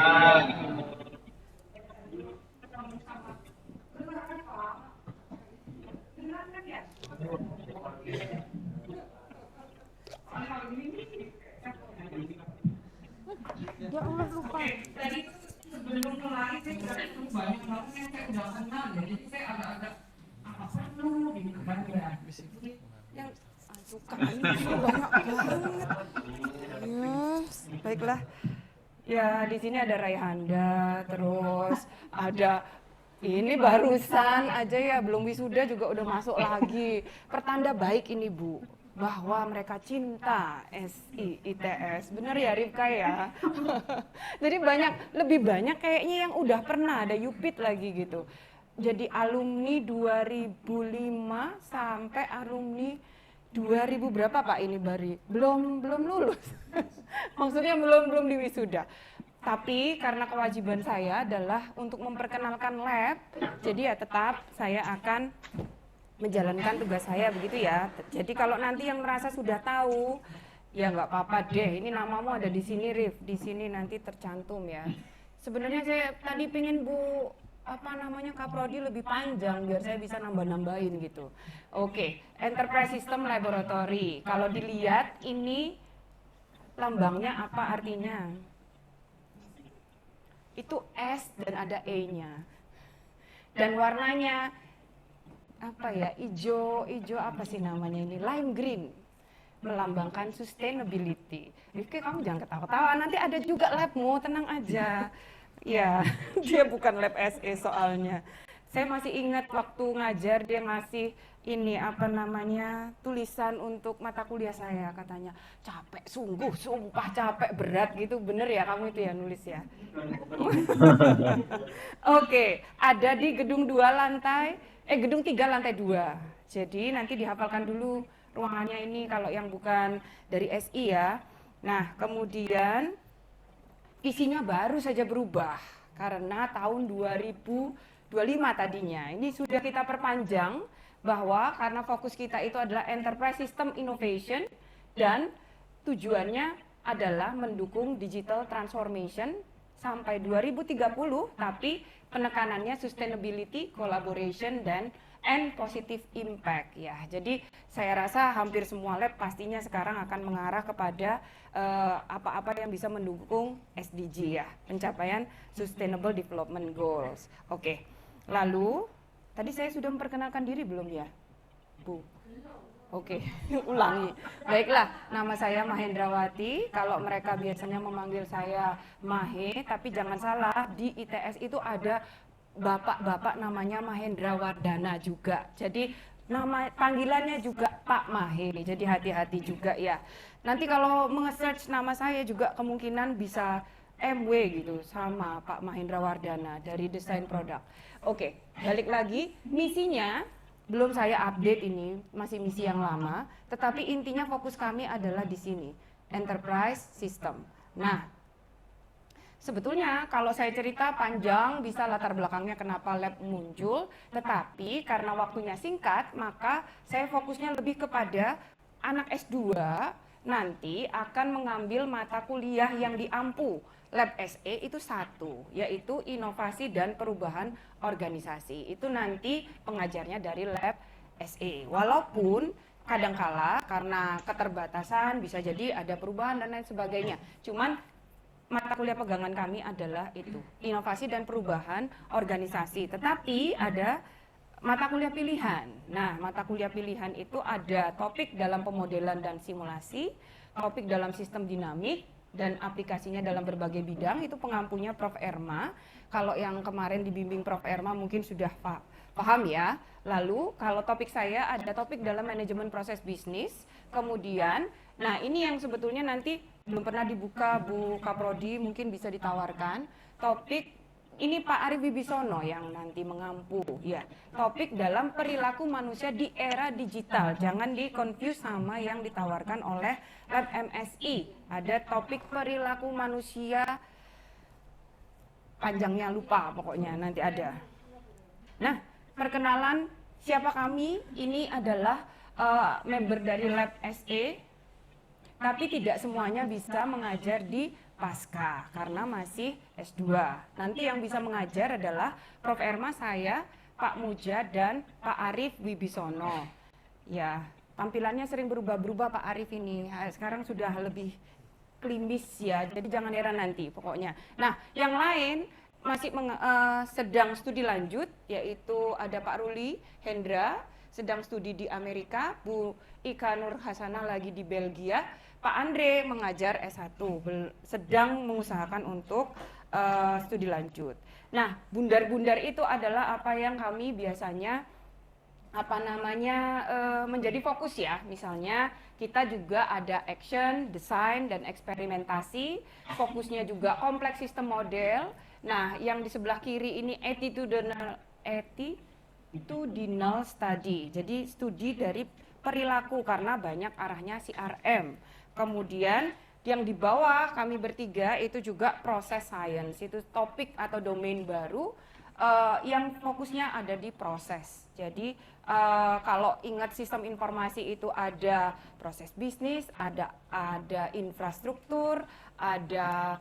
Ya Allah lupa.
Tadi sebelum mulai saya juga banyak banget yang saya udah kenal ya, jadi saya agak-agak apa perlu gitu kan ya.
Yang suka ini banyak banget. Baiklah. Ya, di sini ada Raihanda, terus ada ini barusan aja ya, belum wisuda juga udah masuk lagi. Pertanda baik ini Bu, bahwa mereka cinta SI ITS. Bener ya Rifka ya? Jadi lebih banyak kayaknya yang udah pernah, ada Yupit lagi gitu. Jadi alumni 2005 sampai alumni 2000 berapa Pak ini Bari? Belum lulus. Maksudnya belum diwisuda. Tapi karena kewajiban saya adalah untuk memperkenalkan lab, jadi ya tetap saya akan menjalankan tugas saya begitu ya. Jadi kalau nanti yang merasa sudah tahu, ya nggak apa-apa deh. Ini namamu ada di sini Rif, di sini nanti tercantum ya. Sebenarnya saya tadi pengen Bu Kaprodi lebih panjang biar saya bisa nambah-nambahin gitu. Oke, Enterprise System Laboratory. Kalau dilihat ini lambangnya apa artinya? Itu S dan ada E-nya. Dan warnanya apa ya? Ijo apa sih namanya ini? Lime green. Melambangkan sustainability. Rifki kamu jangan ketawa-tawa, nanti ada juga labmu, tenang aja. Ya, dia bukan lab SE soalnya. Saya masih ingat waktu ngajar dia ngasih ini tulisan untuk mata kuliah saya, katanya capek sungguh, sumpah capek berat gitu. Bener ya kamu itu ya nulis ya? Oke, ada di gedung 3 lantai 2. Jadi nanti dihafalkan dulu ruangannya ini kalau yang bukan dari SI ya. Nah, kemudian isinya baru saja berubah karena tahun 2025 tadinya. Ini sudah kita perpanjang bahwa karena fokus kita itu adalah Enterprise System Innovation dan tujuannya adalah mendukung digital transformation sampai 2030, tapi penekanannya sustainability, collaboration, and positive impact ya. Jadi saya rasa hampir semua lab pastinya sekarang akan mengarah kepada apa-apa yang bisa mendukung SDG ya, pencapaian Sustainable Development Goals. Oke. Lalu tadi saya sudah memperkenalkan diri belum ya, Bu? Oke, ulangi. Baiklah, nama saya Mahendrawati. Kalau mereka biasanya memanggil saya Mahe, tapi jangan salah, di ITS itu ada bapak-bapak namanya Mahendrawardana juga. Jadi nama panggilannya juga Pak Mahe. Jadi hati-hati juga ya. Nanti kalau nge-search nama saya juga kemungkinan bisa MW gitu sama Pak Mahendrawardana dari Desain Produk. Oke, balik lagi misinya belum saya update ini, masih misi yang lama, tetapi intinya fokus kami adalah di sini, Enterprise System. Nah, sebetulnya kalau saya cerita panjang bisa latar belakangnya kenapa lab muncul, tetapi karena waktunya singkat maka saya fokusnya lebih kepada anak S2 nanti akan mengambil mata kuliah yang diampu lab SE itu satu, yaitu inovasi dan perubahan organisasi. Itu nanti pengajarnya dari lab SE. Walaupun kadangkala karena keterbatasan bisa jadi ada perubahan dan lain sebagainya. Cuman mata kuliah pegangan kami adalah itu, inovasi dan perubahan organisasi. Tetapi ada mata kuliah pilihan. Nah, mata kuliah pilihan itu ada topik dalam pemodelan dan simulasi, topik dalam sistem dinamik, dan aplikasinya dalam berbagai bidang, itu pengampunya Prof. Erma. Kalau yang kemarin dibimbing Prof. Erma mungkin sudah paham ya. Lalu kalau topik saya ada topik dalam manajemen proses bisnis. Kemudian, nah ini yang sebetulnya nanti belum pernah dibuka Bu Kaprodi, mungkin bisa ditawarkan. Topik ini Pak Arief Wibisono yang nanti mengampu ya. Topik dalam perilaku manusia di era digital. Jangan di-confuse sama yang ditawarkan oleh Lab MSI. Ada topik perilaku manusia, panjangnya lupa pokoknya nanti ada. Nah, perkenalan siapa kami? Ini adalah member dari Lab SE. Tapi tidak semuanya bisa mengajar di Pasca karena masih S2. Nanti yang bisa mengajar adalah Prof. Erma, saya, Pak Muja, dan Pak Arief Wibisono. Ya, tampilannya sering berubah-berubah Pak Arief ini. Sekarang sudah lebih klimis ya, jadi jangan heran nanti pokoknya. Nah, yang lain masih sedang studi lanjut, yaitu ada Pak Ruli Hendra, sedang studi di Amerika, Bu Ika Nur Hasanah lagi di Belgia, Pak Andre mengajar S1, sedang mengusahakan untuk studi lanjut. Nah, bundar-bundar itu adalah apa yang kami biasanya menjadi fokus ya. Misalnya kita juga ada action, design, dan eksperimentasi. Fokusnya juga kompleks sistem model. Nah, yang di sebelah kiri ini attitudinal study. Jadi studi dari perilaku karena banyak arahnya CRM. Kemudian yang di bawah kami bertiga itu juga proses science, itu topik atau domain baru yang fokusnya ada di proses. Jadi kalau ingat sistem informasi itu ada proses bisnis, ada infrastruktur, ada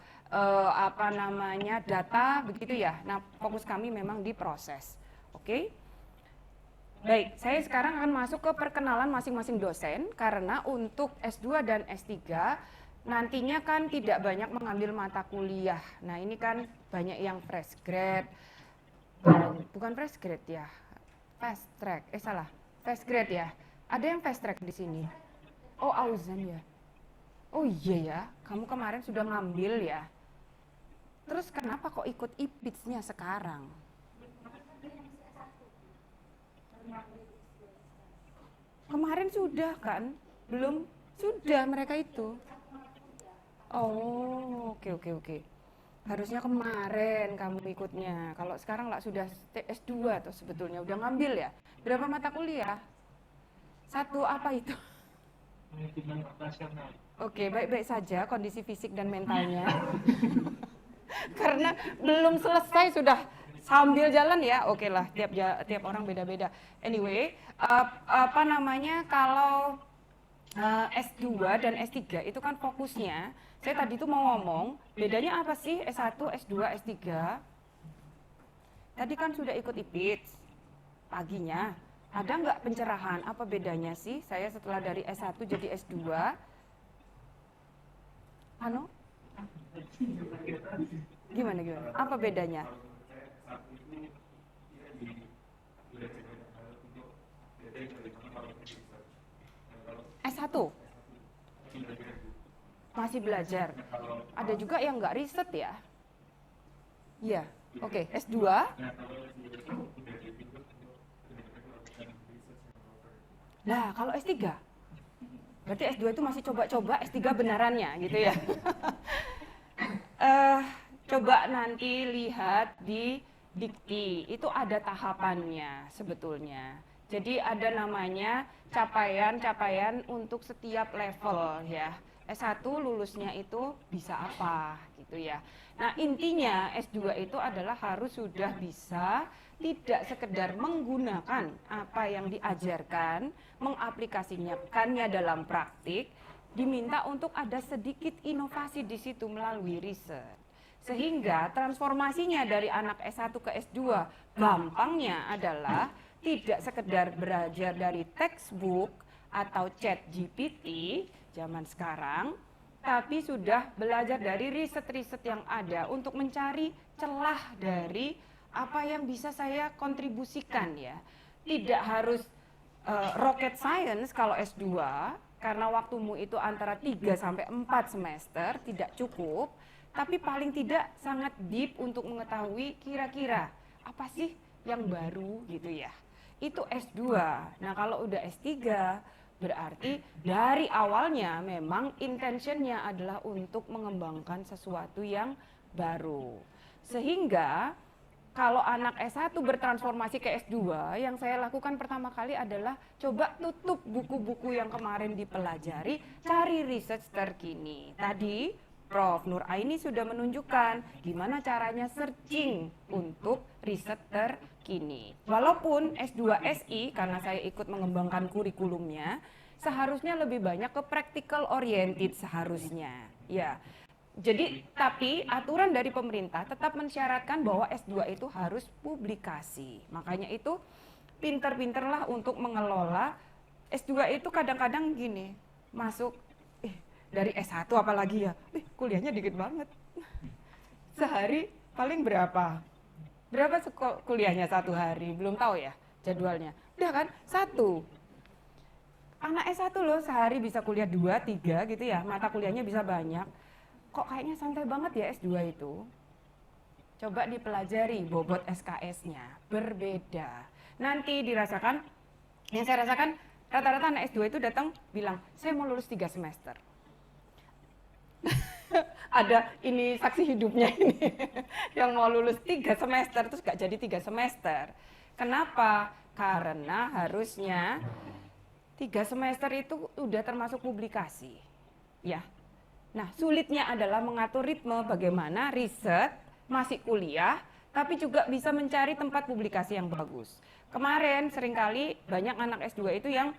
data, begitu ya. Nah, fokus kami memang di proses. Oke? Baik, saya sekarang akan masuk ke perkenalan masing-masing dosen karena untuk S2 dan S3 nantinya kan tidak banyak mengambil mata kuliah. Nah, ini kan banyak yang fresh grade, bukan fresh grade ya, fast track, fast grade ya. Ada yang fast track di sini. Oh, Auzan ya. Oh iya ya, kamu kemarin sudah ngambil ya. Terus kenapa kok ikut IPITS-nya sekarang? Kemarin sudah kan? Belum? Sudah mereka itu. Oh, oke. Harusnya kemarin kamu ikutnya. Kalau sekarang lah sudah S2 atau sebetulnya udah ngambil ya. Berapa mata kuliah? Satu apa itu? Oke, baik-baik saja kondisi fisik dan mentalnya. Karena belum selesai sudah sambil jalan ya. Oke lah, tiap orang beda-beda. Anyway, kalau S2 dan S3 itu kan fokusnya, saya tadi tuh mau ngomong, bedanya apa sih S1, S2, S3? Tadi kan sudah ikut IPITS paginya. Ada nggak pencerahan apa bedanya sih saya setelah dari S1 jadi S2? Gimana? Apa bedanya? S1 masih belajar. Ada juga yang nggak riset ya? Iya, oke. S2? Nah, kalau S3? Berarti S2 itu masih coba-coba, S3 benarannya gitu ya. Coba nanti lihat di dikti, itu ada tahapannya sebetulnya. Jadi ada namanya capaian untuk setiap level ya. S1 lulusnya itu bisa apa gitu ya. Nah, intinya S2 itu adalah harus sudah bisa tidak sekedar menggunakan apa yang diajarkan, mengaplikasikannya dalam praktik, diminta untuk ada sedikit inovasi di situ melalui riset. Sehingga transformasinya dari anak S1 ke S2 gampangnya adalah tidak sekedar belajar dari textbook atau chat GPT zaman sekarang, tapi sudah belajar dari riset-riset yang ada untuk mencari celah dari apa yang bisa saya kontribusikan ya. Tidak harus rocket science kalau S2, karena waktumu itu antara 3 sampai 4 semester tidak cukup, tapi paling tidak sangat deep untuk mengetahui kira-kira apa sih yang baru gitu ya. Itu S2. Nah, kalau udah S3 berarti dari awalnya memang intentionnya adalah untuk mengembangkan sesuatu yang baru. Sehingga kalau anak S1 bertransformasi ke S2, yang saya lakukan pertama kali adalah coba tutup buku-buku yang kemarin dipelajari, cari research terkini. Tadi Prof. Nur Aini sudah menunjukkan gimana caranya searching untuk riset terkini. Walaupun S2 SI, karena saya ikut mengembangkan kurikulumnya, seharusnya lebih banyak ke practical oriented seharusnya. Ya. Jadi, tapi aturan dari pemerintah tetap mensyaratkan bahwa S2 itu harus publikasi. Makanya itu pinter-pinterlah untuk mengelola. S2 itu kadang-kadang gini, masuk dari S1 apalagi ya, kuliahnya dikit banget. Sehari paling berapa? Berapa kuliahnya satu hari? Belum tahu ya jadwalnya. Udah kan? 1. Anak S1 loh sehari bisa kuliah 2, 3 gitu ya, mata kuliahnya bisa banyak. Kok kayaknya santai banget ya S2 itu? Coba dipelajari bobot SKS-nya, berbeda. Nanti dirasakan, yang saya rasakan rata-rata anak S2 itu datang bilang, saya mau lulus 3 semester. Ada ini saksi hidupnya ini yang mau lulus 3 semester terus gak jadi 3 semester. Kenapa? Karena harusnya 3 semester itu udah termasuk publikasi ya. Nah, sulitnya adalah mengatur ritme bagaimana riset masih kuliah tapi juga bisa mencari tempat publikasi yang bagus. Kemarin seringkali banyak anak S2 itu yang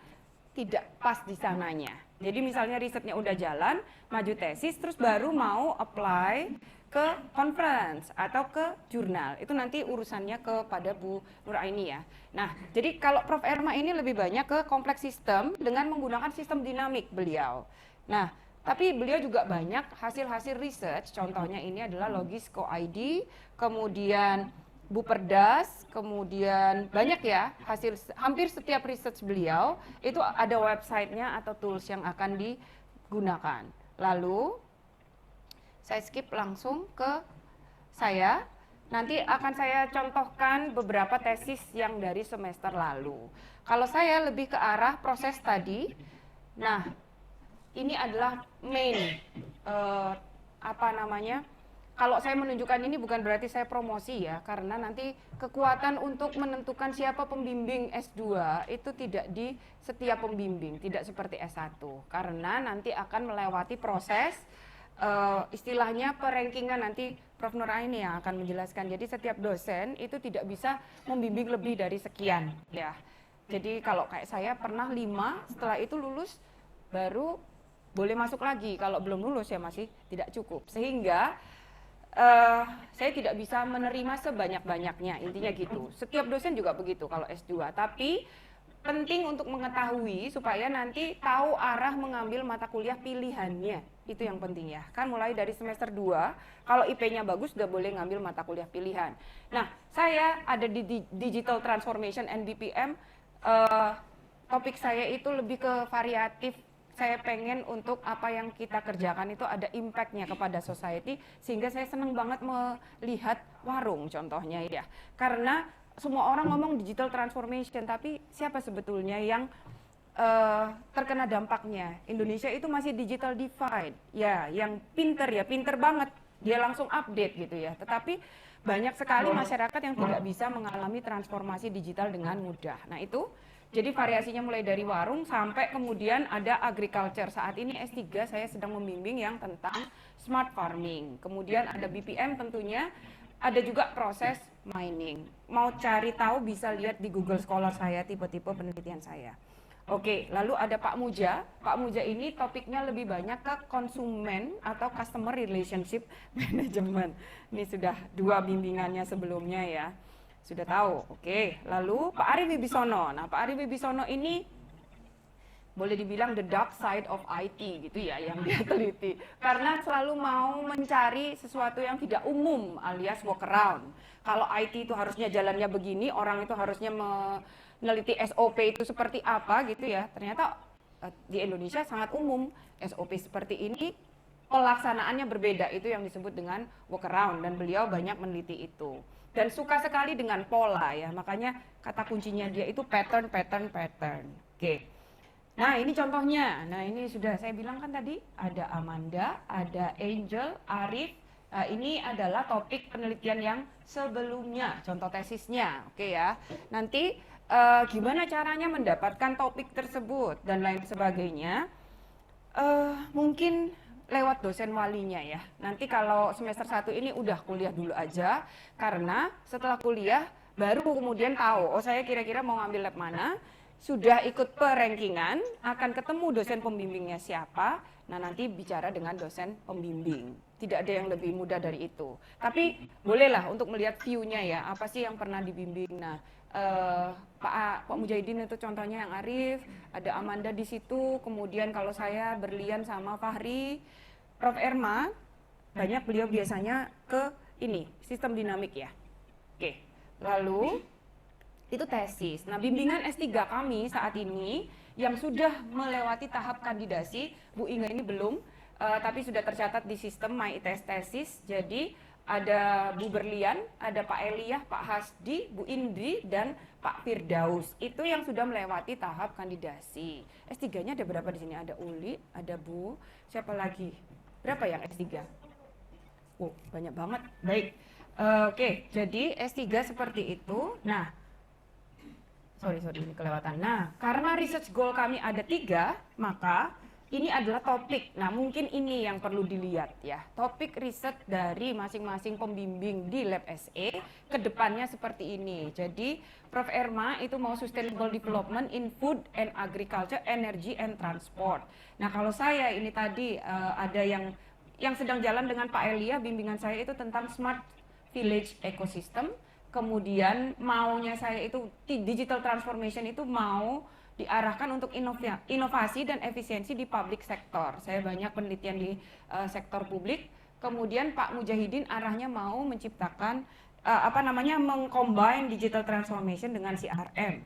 tidak pas di sananya. Jadi misalnya risetnya udah jalan, maju tesis, terus baru mau apply ke conference atau ke jurnal. Itu nanti urusannya kepada Bu Nur Aini ya. Nah, jadi kalau Prof. Erma ini lebih banyak ke kompleks sistem dengan menggunakan sistem dinamik beliau. Nah, tapi beliau juga banyak hasil-hasil research, contohnya ini adalah Logisco ID, kemudian Buperdas, kemudian banyak ya hasil hampir setiap research beliau itu ada websitenya atau tools yang akan digunakan. Lalu saya skip langsung ke saya, nanti akan saya contohkan beberapa tesis yang dari semester lalu. Kalau saya lebih ke arah proses tadi, nah ini adalah main kalau saya menunjukkan ini bukan berarti saya promosi ya, karena nanti kekuatan untuk menentukan siapa pembimbing S2 itu tidak di setiap pembimbing, tidak seperti S1. Karena nanti akan melewati proses istilahnya perankingan, nanti Prof. Nur Aini yang akan menjelaskan. Jadi setiap dosen itu tidak bisa membimbing lebih dari sekian ya. Jadi kalau kayak saya pernah 5, setelah itu lulus baru boleh masuk lagi. Kalau belum lulus ya masih tidak cukup. Sehingga saya tidak bisa menerima sebanyak-banyaknya, intinya gitu. Setiap dosen juga begitu kalau S2, tapi penting untuk mengetahui supaya nanti tahu arah mengambil mata kuliah pilihannya. Itu yang penting ya. Kan mulai dari semester 2, kalau IP-nya bagus udah boleh ngambil mata kuliah pilihan. Nah, saya ada di Digital Transformation NBPM, topik saya itu lebih ke variatif. Saya pengen untuk apa yang kita kerjakan itu ada impact-nya kepada society, sehingga saya senang banget melihat warung contohnya ya. Karena semua orang ngomong digital transformation, tapi siapa sebetulnya yang terkena dampaknya? Indonesia itu masih digital divide, ya, yang pinter banget, dia langsung update gitu ya. Tetapi banyak sekali masyarakat yang tidak bisa mengalami transformasi digital dengan mudah. Nah itu, jadi variasinya mulai dari warung sampai kemudian ada agriculture. Saat ini S3 saya sedang membimbing yang tentang smart farming. Kemudian ada BPM tentunya, ada juga proses mining. Mau cari tahu bisa lihat di Google Scholar saya, tipe-tipe penelitian saya. Oke, lalu ada Pak Muja. Pak Muja ini topiknya lebih banyak ke konsumen atau customer relationship management. Ini sudah 2 bimbingannya sebelumnya ya. Sudah tahu, oke. Lalu Pak Ari Wibisono. Nah, Pak Ari Wibisono ini boleh dibilang the dark side of IT gitu ya, yang dia teliti. Karena selalu mau mencari sesuatu yang tidak umum alias workaround. Kalau IT itu harusnya jalannya begini, orang itu harusnya meneliti SOP itu seperti apa gitu ya. Ternyata di Indonesia sangat umum. SOP seperti ini pelaksanaannya berbeda, itu yang disebut dengan workaround, dan beliau banyak meneliti itu. Dan suka sekali dengan pola ya, makanya kata kuncinya dia itu pattern. Oke. Nah ini contohnya, nah ini sudah saya bilang kan tadi, ada Amanda, ada Angel, Arif. Nah, ini adalah topik penelitian yang sebelumnya, contoh tesisnya, oke ya. Nanti gimana caranya mendapatkan topik tersebut dan lain sebagainya, mungkin lewat dosen walinya ya. Nanti kalau semester 1 ini udah kuliah dulu aja, karena setelah kuliah baru kemudian tahu, oh saya kira-kira mau ngambil lab mana, sudah ikut perankingan, akan ketemu dosen pembimbingnya siapa, nah nanti bicara dengan dosen pembimbing. Tidak ada yang lebih mudah dari itu. Tapi bolehlah untuk melihat view-nya ya, apa sih yang pernah dibimbing. Nah, Pak Mujahidin itu contohnya yang Arif, ada Amanda di situ, kemudian kalau saya berlian sama Fahri, Prof. Erma, banyak beliau biasanya ke ini, sistem dinamik ya. Oke, lalu itu tesis. Nah, bimbingan S3 kami saat ini yang sudah melewati tahap kandidasi, Bu Inga ini belum, tapi sudah tercatat di sistem MyITS tesis. Jadi ada Bu Berlian, ada Pak Eliah, Pak Hasdi, Bu Indri, dan Pak Firdaus. Itu yang sudah melewati tahap kandidasi. S3-nya ada berapa di sini? Ada Uli, ada Bu, siapa lagi? Berapa yang S3? Oh, banyak banget. Baik. Oke, jadi S3 seperti itu. Nah, sorry ini kelewatan. Nah, karena research goal kami ada 3, maka ini adalah topik. Nah, mungkin ini yang perlu dilihat ya. Topik riset dari masing-masing pembimbing di Lab SE ke depannya seperti ini. Jadi, Prof. Erma itu mau Sustainable Development in Food and Agriculture, Energy and Transport. Nah, kalau saya ini tadi ada yang sedang jalan dengan Pak Elia, bimbingan saya itu tentang Smart Village Ecosystem. Kemudian maunya saya itu digital transformation itu mau diarahkan untuk inovasi dan efisiensi di public sector. Saya banyak penelitian di sektor publik. Kemudian Pak Mujahidin arahnya mau menciptakan mengcombine digital transformation dengan CRM.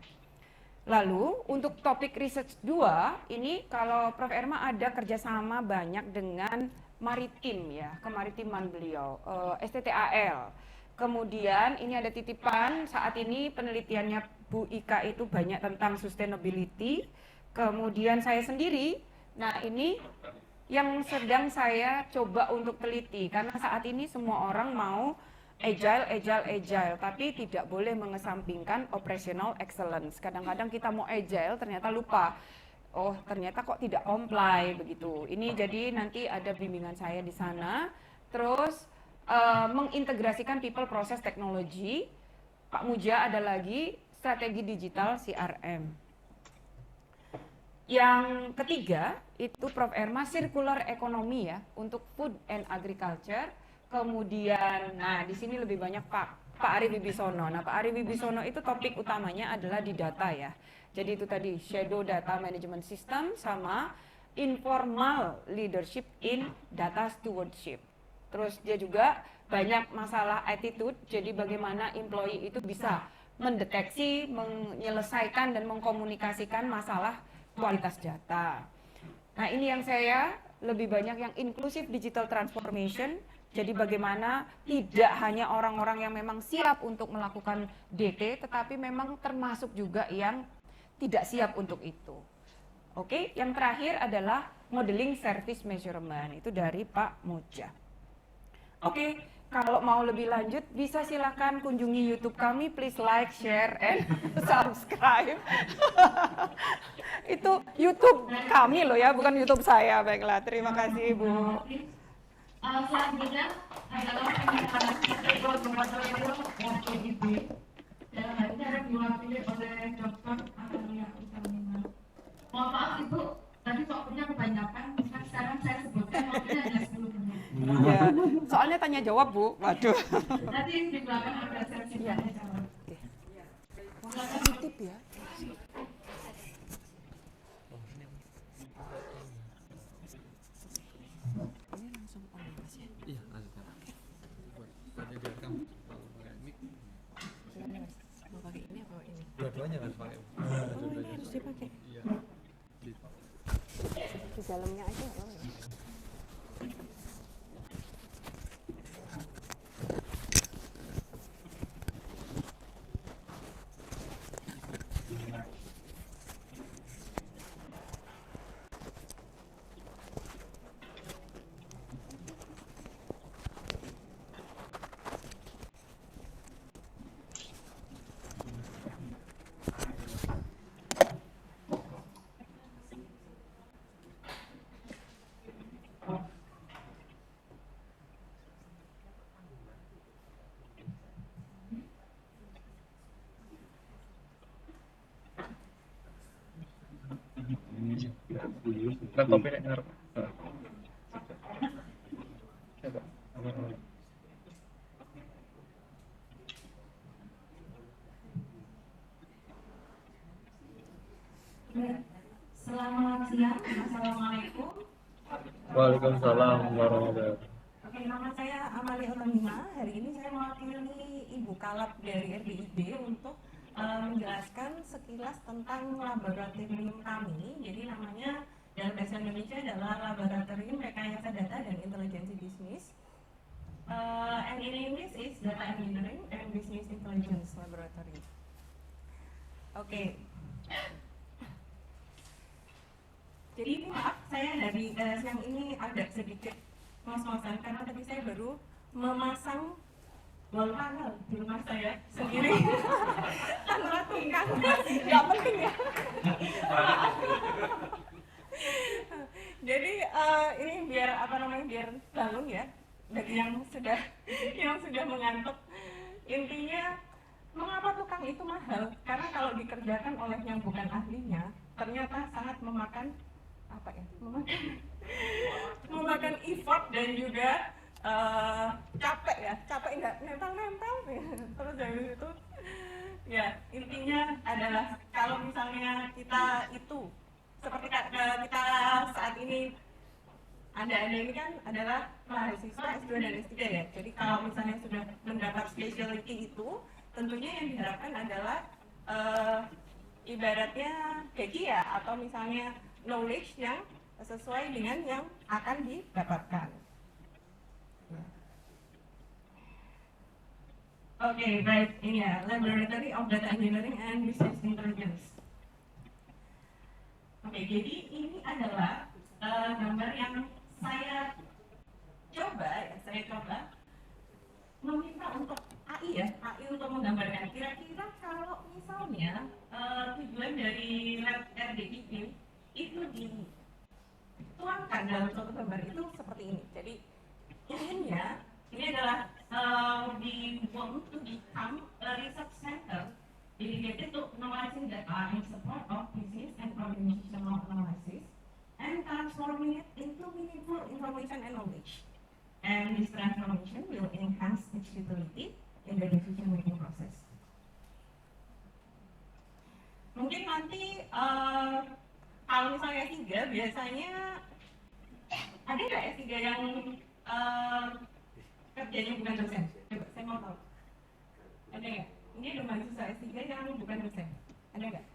Lalu untuk topik research 2 ini kalau Prof. Erma ada kerjasama banyak dengan maritim ya, kemaritiman beliau, STTAL. Kemudian ini ada titipan, saat ini penelitiannya Bu Ika itu banyak tentang sustainability. Kemudian saya sendiri, nah ini yang sedang saya coba untuk teliti. Karena saat ini semua orang mau agile, tapi tidak boleh mengesampingkan operational excellence. Kadang-kadang kita mau agile, ternyata lupa. Oh, ternyata kok tidak comply begitu. Ini jadi nanti ada bimbingan saya di sana. Terus mengintegrasikan people process technology. Pak Muja ada lagi strategi digital CRM. Yang ketiga itu Prof. Erma circular economy ya untuk food and agriculture. Kemudian, nah di sini lebih banyak Pak Ari Wibisono. Nah Pak Ari Wibisono itu topik utamanya adalah di data ya. Jadi itu tadi shadow data management system sama informal leadership in data stewardship. Terus dia juga banyak masalah attitude, jadi bagaimana employee itu bisa mendeteksi, menyelesaikan, dan mengkomunikasikan masalah kualitas data. Nah ini yang saya lebih banyak yang inclusive digital transformation, jadi bagaimana tidak hanya orang-orang yang memang siap untuk melakukan DT, tetapi memang termasuk juga yang tidak siap untuk itu. Oke, yang terakhir adalah modeling service measurement, itu dari Pak Muja. Oke, kalau mau lebih lanjut bisa silakan kunjungi YouTube kami, please like, share, and subscribe. Itu YouTube kami loh ya, bukan YouTube saya. Baiklah, terima kasih Ibu.
Selanjutnya adalah penyiaran FIB. Dalam hal ini akan diwakili oleh Dr. Amalia Utamina. Mohon maaf Ibu, tadi waktunya kebanyakan, sekarang saya sebutkan waktunya hanya 10 menit.
Ya, soalnya tanya jawab Bu. Waduh.
Nanti di belakang ada sesi tanya jawab.
Titip ya. Ini langsung on Mas ya.
Iya, lanjutkan. Tadi direkam pakai mic.
Mau pakai ini apa ini?
Dua-duanya harus pakai.
Oh, ini harus dipakai.
Iya.
dalamnya aja. Oh, ya.
Laptopnya ngarep.
Selamat siang, Assalamualaikum.
Waalaikumsalam warahmatullahi wabarakatuh.
Oke, nama saya Amalia Utamima. Hari ini saya mewakili Ibu Kalab dari RBIB untuk menjelaskan sekilas tentang laboratorium kami. Jadi namanya dalam bahasa Indonesia adalah Laboratorium Rekayasa Data dan Intelijensi Bisnis. And in English is Data Engineering and Business Intelligence Laboratory. Oke. Jadi ini maaf, saya dari siang ini agak sedikit ngos-ngosan karena tadi saya baru memasang wall panel di rumah saya sendiri tanpa tunggang, nggak penting ya. Jadi ini biar biar bangun ya bagi yang sudah mengantuk. Intinya mengapa tukang itu mahal? Karena kalau dikerjakan oleh yang bukan ahlinya ternyata sangat memakan memakan effort dan juga capek nggak nempel terus dari itu ya intinya adalah kalau misalnya kita itu seperti kita saat ini anda ini kan adalah mahasiswa S2 dan S3 ya, jadi kalau misalnya sudah mendapat specialty itu tentunya yang diharapkan adalah ibaratnya gaji ya, atau misalnya knowledge yang sesuai dengan yang akan didapatkan. Oke, baik, ini ya, Laboratory of Data Engineering and Business Intelligence. Oke, jadi ini adalah gambar yang saya coba meminta untuk AI untuk menggambarkan kira-kira kalau misalnya tujuan dari lab RDIB itu dituangkan dalam suatu gambar itu seperti ini. Jadi inginnya ini adalah we want to become a research center dedicated to analyzing data in support of business and organizational analysis and transforming it into meaningful information and knowledge. And this transformation will enhance its utility in the decision-making process. Mungkin nanti kalau misalnya S3 biasanya ada nggak S3 yang kerjanya bukan dosen? Coba saya mau tahu. Ada nggak? Ini ada mahasiswa S3 yang bukan dosen. Ada nggak?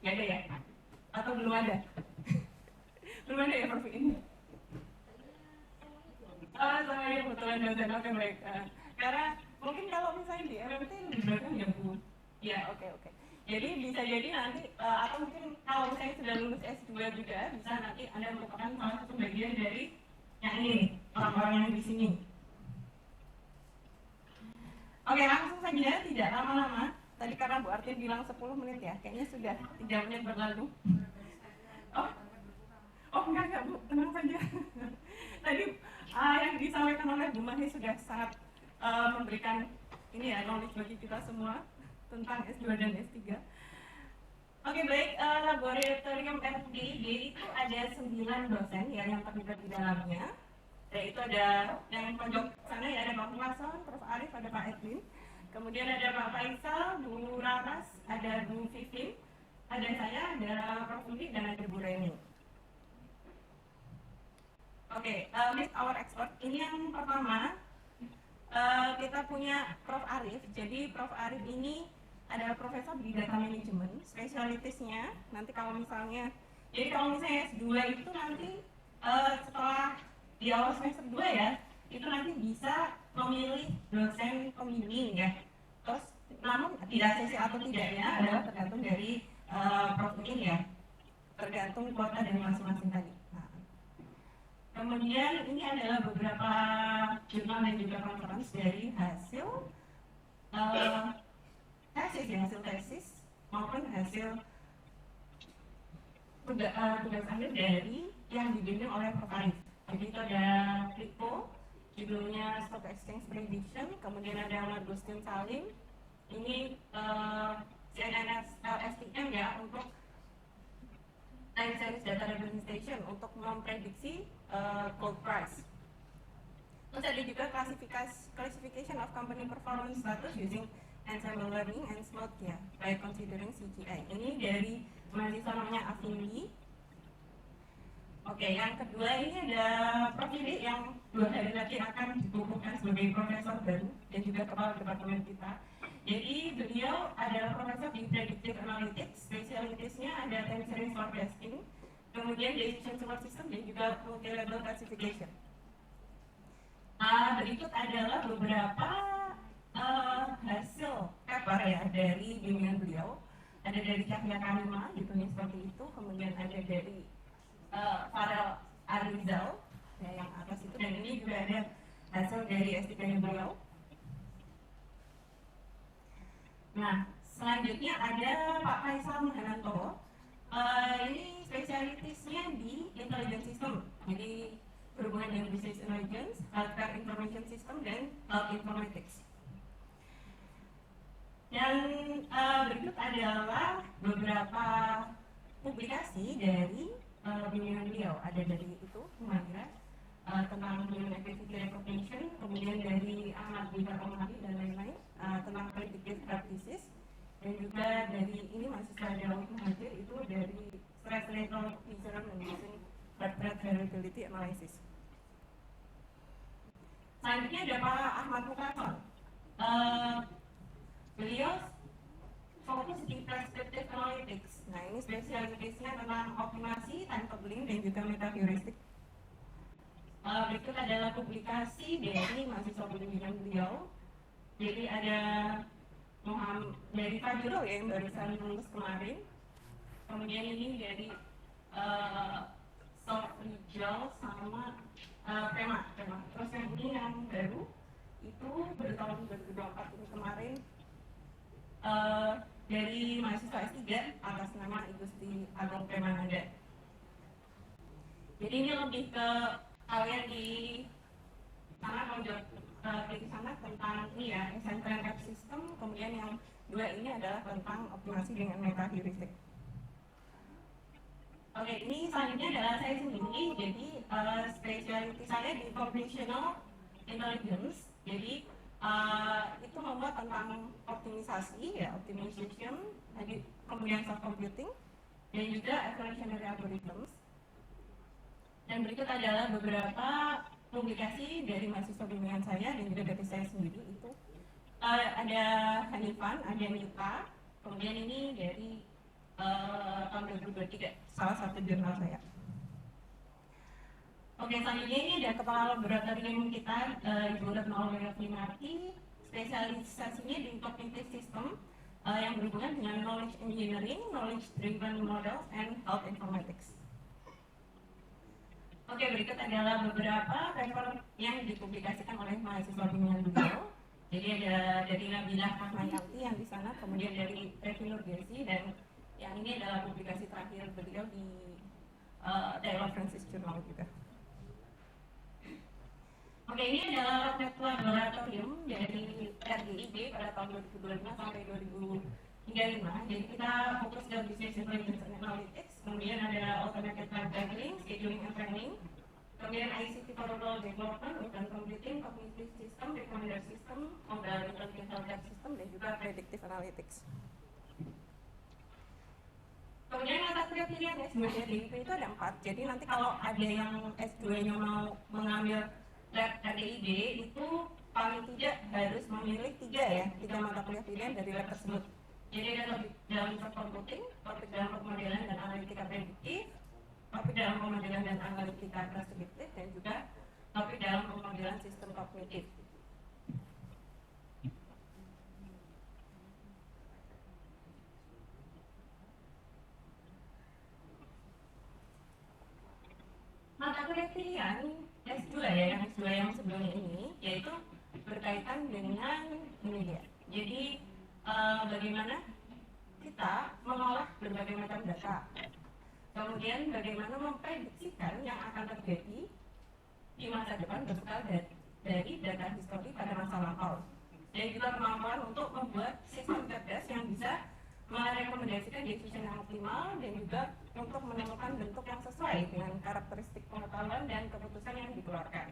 Nggak ada ya? Atau belum ada? Belum ada ya Prof ini? Saya kebetulan dosen, oke baik. Karena mungkin kalau misalnya di MMT lebih belakang ya Bu. Ya oke. Jadi bisa jadi nanti atau mungkin kalau misalnya sudah lulus S2 juga bisa nanti Anda merupakan salah satu bagian dari yang ini, orang-orang yang di sini. Oke, langsung saja, tidak lama-lama. Tadi karena Bu Artin bilang 10 menit ya, kayaknya sudah 3 menit berlalu. Oh enggak Bu, tenang saja. Tadi yang disampaikan oleh Bu Mahi sudah sangat memberikan ini ya, knowledge bagi kita semua tentang S2 dan S3. Oke baik, laboratorium RDIB itu ada 9 dosen ya yang terlibat di dalamnya. Yaitu ada yang pojok sana ya, ada Pak Lason, Prof Arif, ada Pak Edwin. Kemudian ada Pak Faisal, Bu Raras, ada Bu Vivin, ada saya, ada Prof Uli, dan ada Bu Reni. Oke, meet our expert. Ini yang pertama, kita punya Prof Arif. Jadi Prof Arif ini adalah profesor di data management, spesialitasnya nanti kalau misalnya
Jadi kalau misalnya S2 itu nanti setelah di awal semester 2 ya, itu nanti bisa memilih dosen pembimbing ya. Terus namun tidak ACC atau tidaknya adalah tergantung dari profil ya, tergantung kuota dari masing-masing tadi. Nah, kemudian ini adalah beberapa jurnal dan juga conference dari hasil tesis maupun hasil tugas akhir dari yang dibimbing oleh Prof. Arif. Jadi itu ada PLIPO, judulnya Stock Exchange Prediction, kemudian ada Margustin Salim, ini CNNS LSTM ya, untuk time series data representation untuk memprediksi gold price. Terus ada juga classification of company performance status using ensemble learning and SMOT ya, by considering CGI. Ini dari mahasiswa namanya Afindi. Oke, yang kedua ini ada Prof. Didi yang 2 hari lagi akan dikukuhkan sebagai profesor baru dan juga kepala departemen kita. Jadi beliau adalah profesor di Predictive Analytics, spesialitasnya ada time series forecasting, kemudian decision support system dan juga multi-level classification. Berikut adalah beberapa hasil paper ya dari bimbingan beliau. Ada dari Cahya Karima, gitu nih seperti itu, kemudian ada dari Farel Arizal ya, yang atas itu, dan ini juga ada hasil dari S3-nya beliau. Nah, selanjutnya ada Pak Faisal Mahananto. Ini spesialitasnya di intelligence system, jadi berhubungan dengan business intelligence, healthcare information system, dan health informatics. Dan berikut adalah beberapa publikasi dari bimbingan beliau. Ada dari itu Humaira tentang human activity recognition, kemudian dari Ahmad Dwi Fatomari dan lain-lain tentang predictive practices, dan juga dari ini mahasiswa Dawud Muhajir itu dari stress level measurement using birth rate variability analysis. Selanjutnya ada Pak Ahmad Mukarson. Beliau fokus di prescriptive analytics. Nah, ini spesialisnya tentang optimasi, time coupling, dan juga metaheuristik. Berikut adalah publikasi dari mahasiswa bimbingan beliau. Jadi ada dari Fajrul ya, yang barusan lulus kemarin. Kemudian ini dari Sof Rijal sama Prema. Terus yang ini yang baru itu bertahun 2024 ini kemarin dari mahasiswa S3 atas nama Igusti Agung Premananda. Jadi ini lebih ke kalian di sana mau jawab di sana tentang ini ya, essential cap system, kemudian yang 2 ini adalah tentang optimasi dengan metaheuristik. Oke, ini selanjutnya adalah saya sendiri, jadi spesialitas saya di computational intelligence, jadi itu membuat tentang optimisasi ya, optimization, kemudian soft computing, dan juga evolutionary algorithms. Dan berikut adalah beberapa publikasi dari mahasiswa bimbingan saya dan juga dari saya sendiri. Itu ada Hanifan, ada Yuka, kemudian ini dari tahun 2023, salah satu jurnal saya. Oke, selanjutnya ini ada kepala laboratorium kita, Ibu Retno Olivinarti, spesialisasinya di cognitive system yang berhubungan dengan knowledge engineering, knowledge driven models, and health informatics. Oke, berikut adalah beberapa paper yang dipublikasikan oleh mahasiswa bimbingan beliau. Jadi ada dari Nabilah Rahmayanti yang di sana, kemudian dari Revi Nurgesi, dan yang ini adalah publikasi terakhir beliau di Taylor Francis Journal juga. Oke, ini adalah network laboratorium dari RGIB pada tahun 2025 sampai 2035. Jadi kita fokus ke business intelligence and analytics, kemudian ada automated timetabling, scheduling and planning, kemudian ICT for rural development, urban computing, cognitive system, recommender system, mobile intelligent healthcare system, dan juga predictive analytics. Kemudian mata kuliah pilihan S2 DIP itu ada 4. Jadi nanti kalau ada yang S2-nya mau mengambil lab RDIB itu paling tidak harus memilih 3 mata kuliah pilihan dari lab tersebut. Jadi ada topik dalam research computing, topik dalam pemodelan dan analitika prediktif, topik dalam pemodelan dan analitika preskriptif, dan juga topik dalam pemodelan sistem kognitif. Mata kuliah pilihan S2 ya, yang S2 yang sebelumnya ini, yaitu berkaitan dengan ini dia. Jadi bagaimana kita mengolah berbagai macam data, kemudian bagaimana memprediksikan yang akan terjadi di masa depan berbekal dari data histori pada masa lampau, dan juga kemampuan untuk membuat sistem cerdas yang bisa merekomendasikan decision yang optimal dan juga untuk menemukan bentuk yang sesuai dengan karakteristik pengetahuan dan keputusan yang dikeluarkan.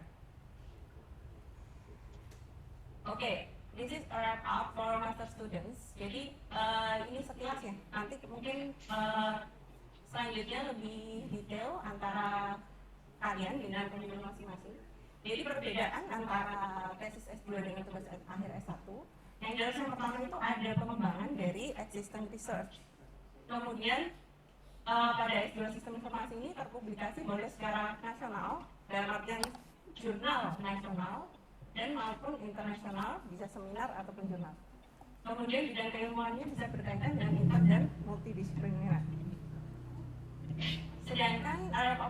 Oke, this is a wrap up for master students. Jadi ini sekilas ya. Nanti mungkin selanjutnya lebih detail antara kalian dengan pemilih masing-masing. Jadi perbedaan antara tesis S2 dengan tugas akhir S1. Yang jelas yang pertama itu ada pengembangan dari existing research. Kemudian pada S2 sistem informasi ini terpublikasi boleh secara nasional, dalam artian jurnal nasional, dan maupun internasional, bisa seminar ataupun jurnal. Kemudian bidang keilmuannya bisa berkaitan dengan inter dan multidisipliner. Sedangkan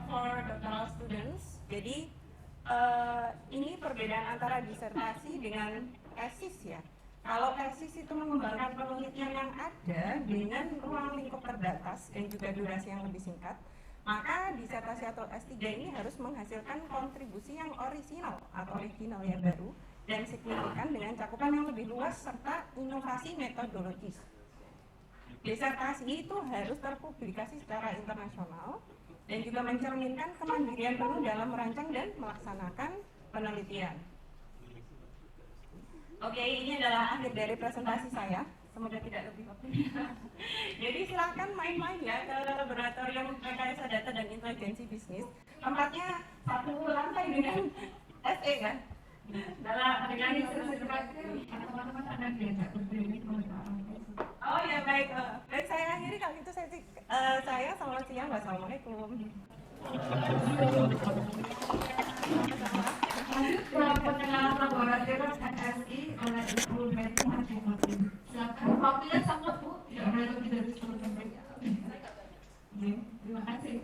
for doctoral students, jadi ini perbedaan antara disertasi dengan tesis ya. Kalau tesis itu mengembangkan penelitian yang ada dengan ruang lingkup terbatas dan juga durasi yang lebih singkat, maka disertasi atau S3 ini harus menghasilkan kontribusi yang original yang baru dan signifikan dengan cakupan yang lebih luas serta inovasi metodologis. Disertasi itu harus terpublikasi secara internasional dan juga mencerminkan kemandirian penuh dalam merancang dan melaksanakan penelitian. Oke, ini adalah akhir dari presentasi saya. Semoga tidak lebih waktu. Jadi silahkan main-main ya ke laboratorium rekayasa data dan intelijensi bisnis. Tempatnya satu lantai dengan SE kan? Dengan instruksi terakhir, teman-teman ada diajak berdiri. Oh ya baik. Baik, saya akhiri kalau gitu saya selamat siang. Wassalamualaikum.
Lanjut ke pengenalan laboratorium SSI oleh Ibu Betty Hakim. Silakan. Waktunya sangat Bu, tidak boleh lebih dari 10 menit. Terima kasih.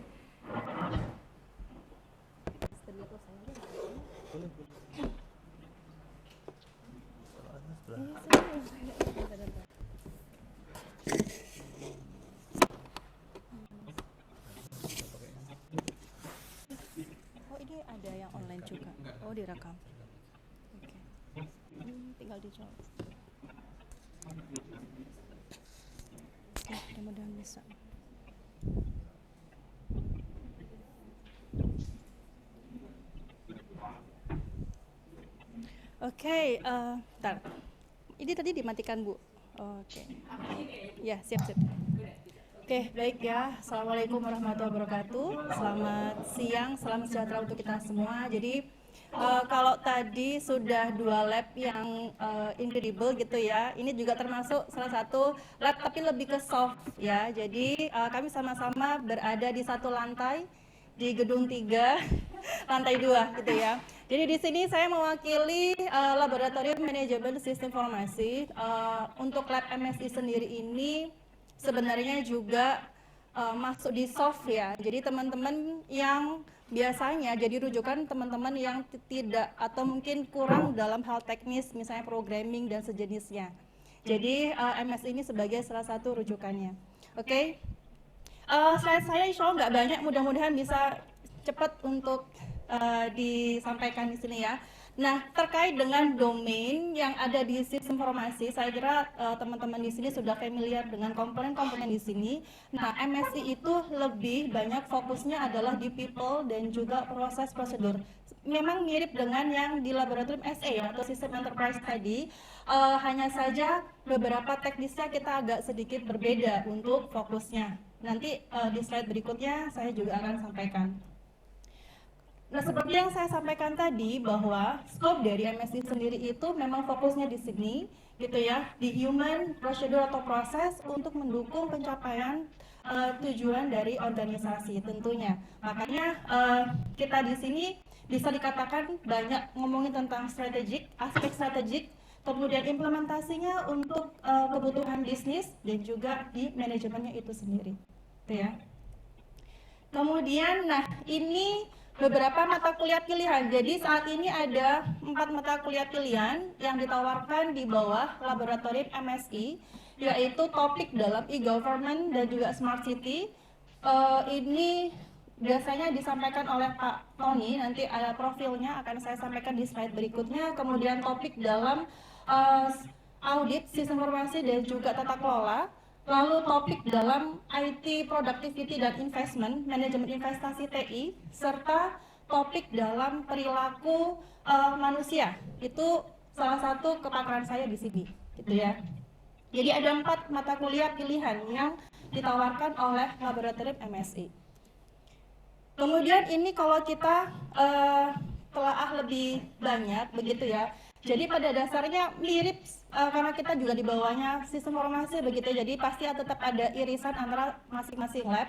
Oh ini ada yang online juga. Oh direkam. Oke. Tinggal dicoba. Oke, mudah-mudahan bisa. Oke, bentar. Ini tadi dimatikan Bu. Oke. Ya, siap-siap. Oke, baik ya. Assalamualaikum warahmatullahi wabarakatuh. Selamat siang, salam sejahtera untuk kita semua. Jadi kalau tadi sudah 2 lab yang incredible gitu ya, ini juga termasuk salah satu lab tapi lebih ke soft ya. Jadi kami sama-sama berada di satu lantai di gedung 3, lantai 2 gitu ya. Jadi di sini saya mewakili Laboratorium Manajemen Sistem Informasi. Untuk lab MSI sendiri ini sebenarnya juga masuk di soft ya. Jadi teman-teman yang biasanya jadi rujukan teman-teman yang tidak atau mungkin kurang dalam hal teknis, misalnya programming dan sejenisnya. Jadi MS ini sebagai salah satu rujukannya. Oke, slide saya insya Allah nggak banyak, mudah-mudahan bisa cepat untuk disampaikan di sini ya. Nah, terkait dengan domain yang ada di sistem informasi, saya kira teman-teman di sini sudah familiar dengan komponen-komponen di sini. Nah, MSI itu lebih banyak fokusnya adalah di people dan juga proses prosedur. Memang mirip dengan yang di laboratorium SA ya, atau sistem enterprise tadi, hanya saja beberapa teknisnya kita agak sedikit berbeda untuk fokusnya. Nanti di slide berikutnya saya juga akan sampaikan.
Nah, seperti yang saya sampaikan tadi bahwa scope dari MSI sendiri itu memang fokusnya di sini, gitu ya, di human prosedur atau proses untuk mendukung pencapaian tujuan dari organisasi tentunya. Makanya kita di sini bisa dikatakan banyak ngomongin tentang strategik, aspek strategik, kemudian implementasinya untuk kebutuhan bisnis dan juga di manajemennya itu sendiri, gitu ya. Kemudian, nah ini beberapa mata kuliah pilihan. Jadi saat ini ada 4 mata kuliah pilihan yang ditawarkan di bawah laboratorium MSI, yaitu topik dalam e-government dan juga smart city. Ini biasanya disampaikan oleh Pak Tony, nanti ada profilnya akan saya sampaikan di slide berikutnya. Kemudian topik dalam audit sistem informasi dan juga tata kelola. Lalu topik dalam IT Productivity dan Investment, manajemen investasi TI, serta topik dalam perilaku manusia. Itu salah satu kepakaran saya di sini, gitu ya. Jadi ada 4 mata kuliah pilihan yang ditawarkan oleh laboratorium MSI. Kemudian ini kalau kita telaah lebih banyak, begitu ya. Jadi pada dasarnya mirip karena kita juga di bawahnya sistem informasi begitu, jadi pasti tetap ada irisan antara masing-masing lab.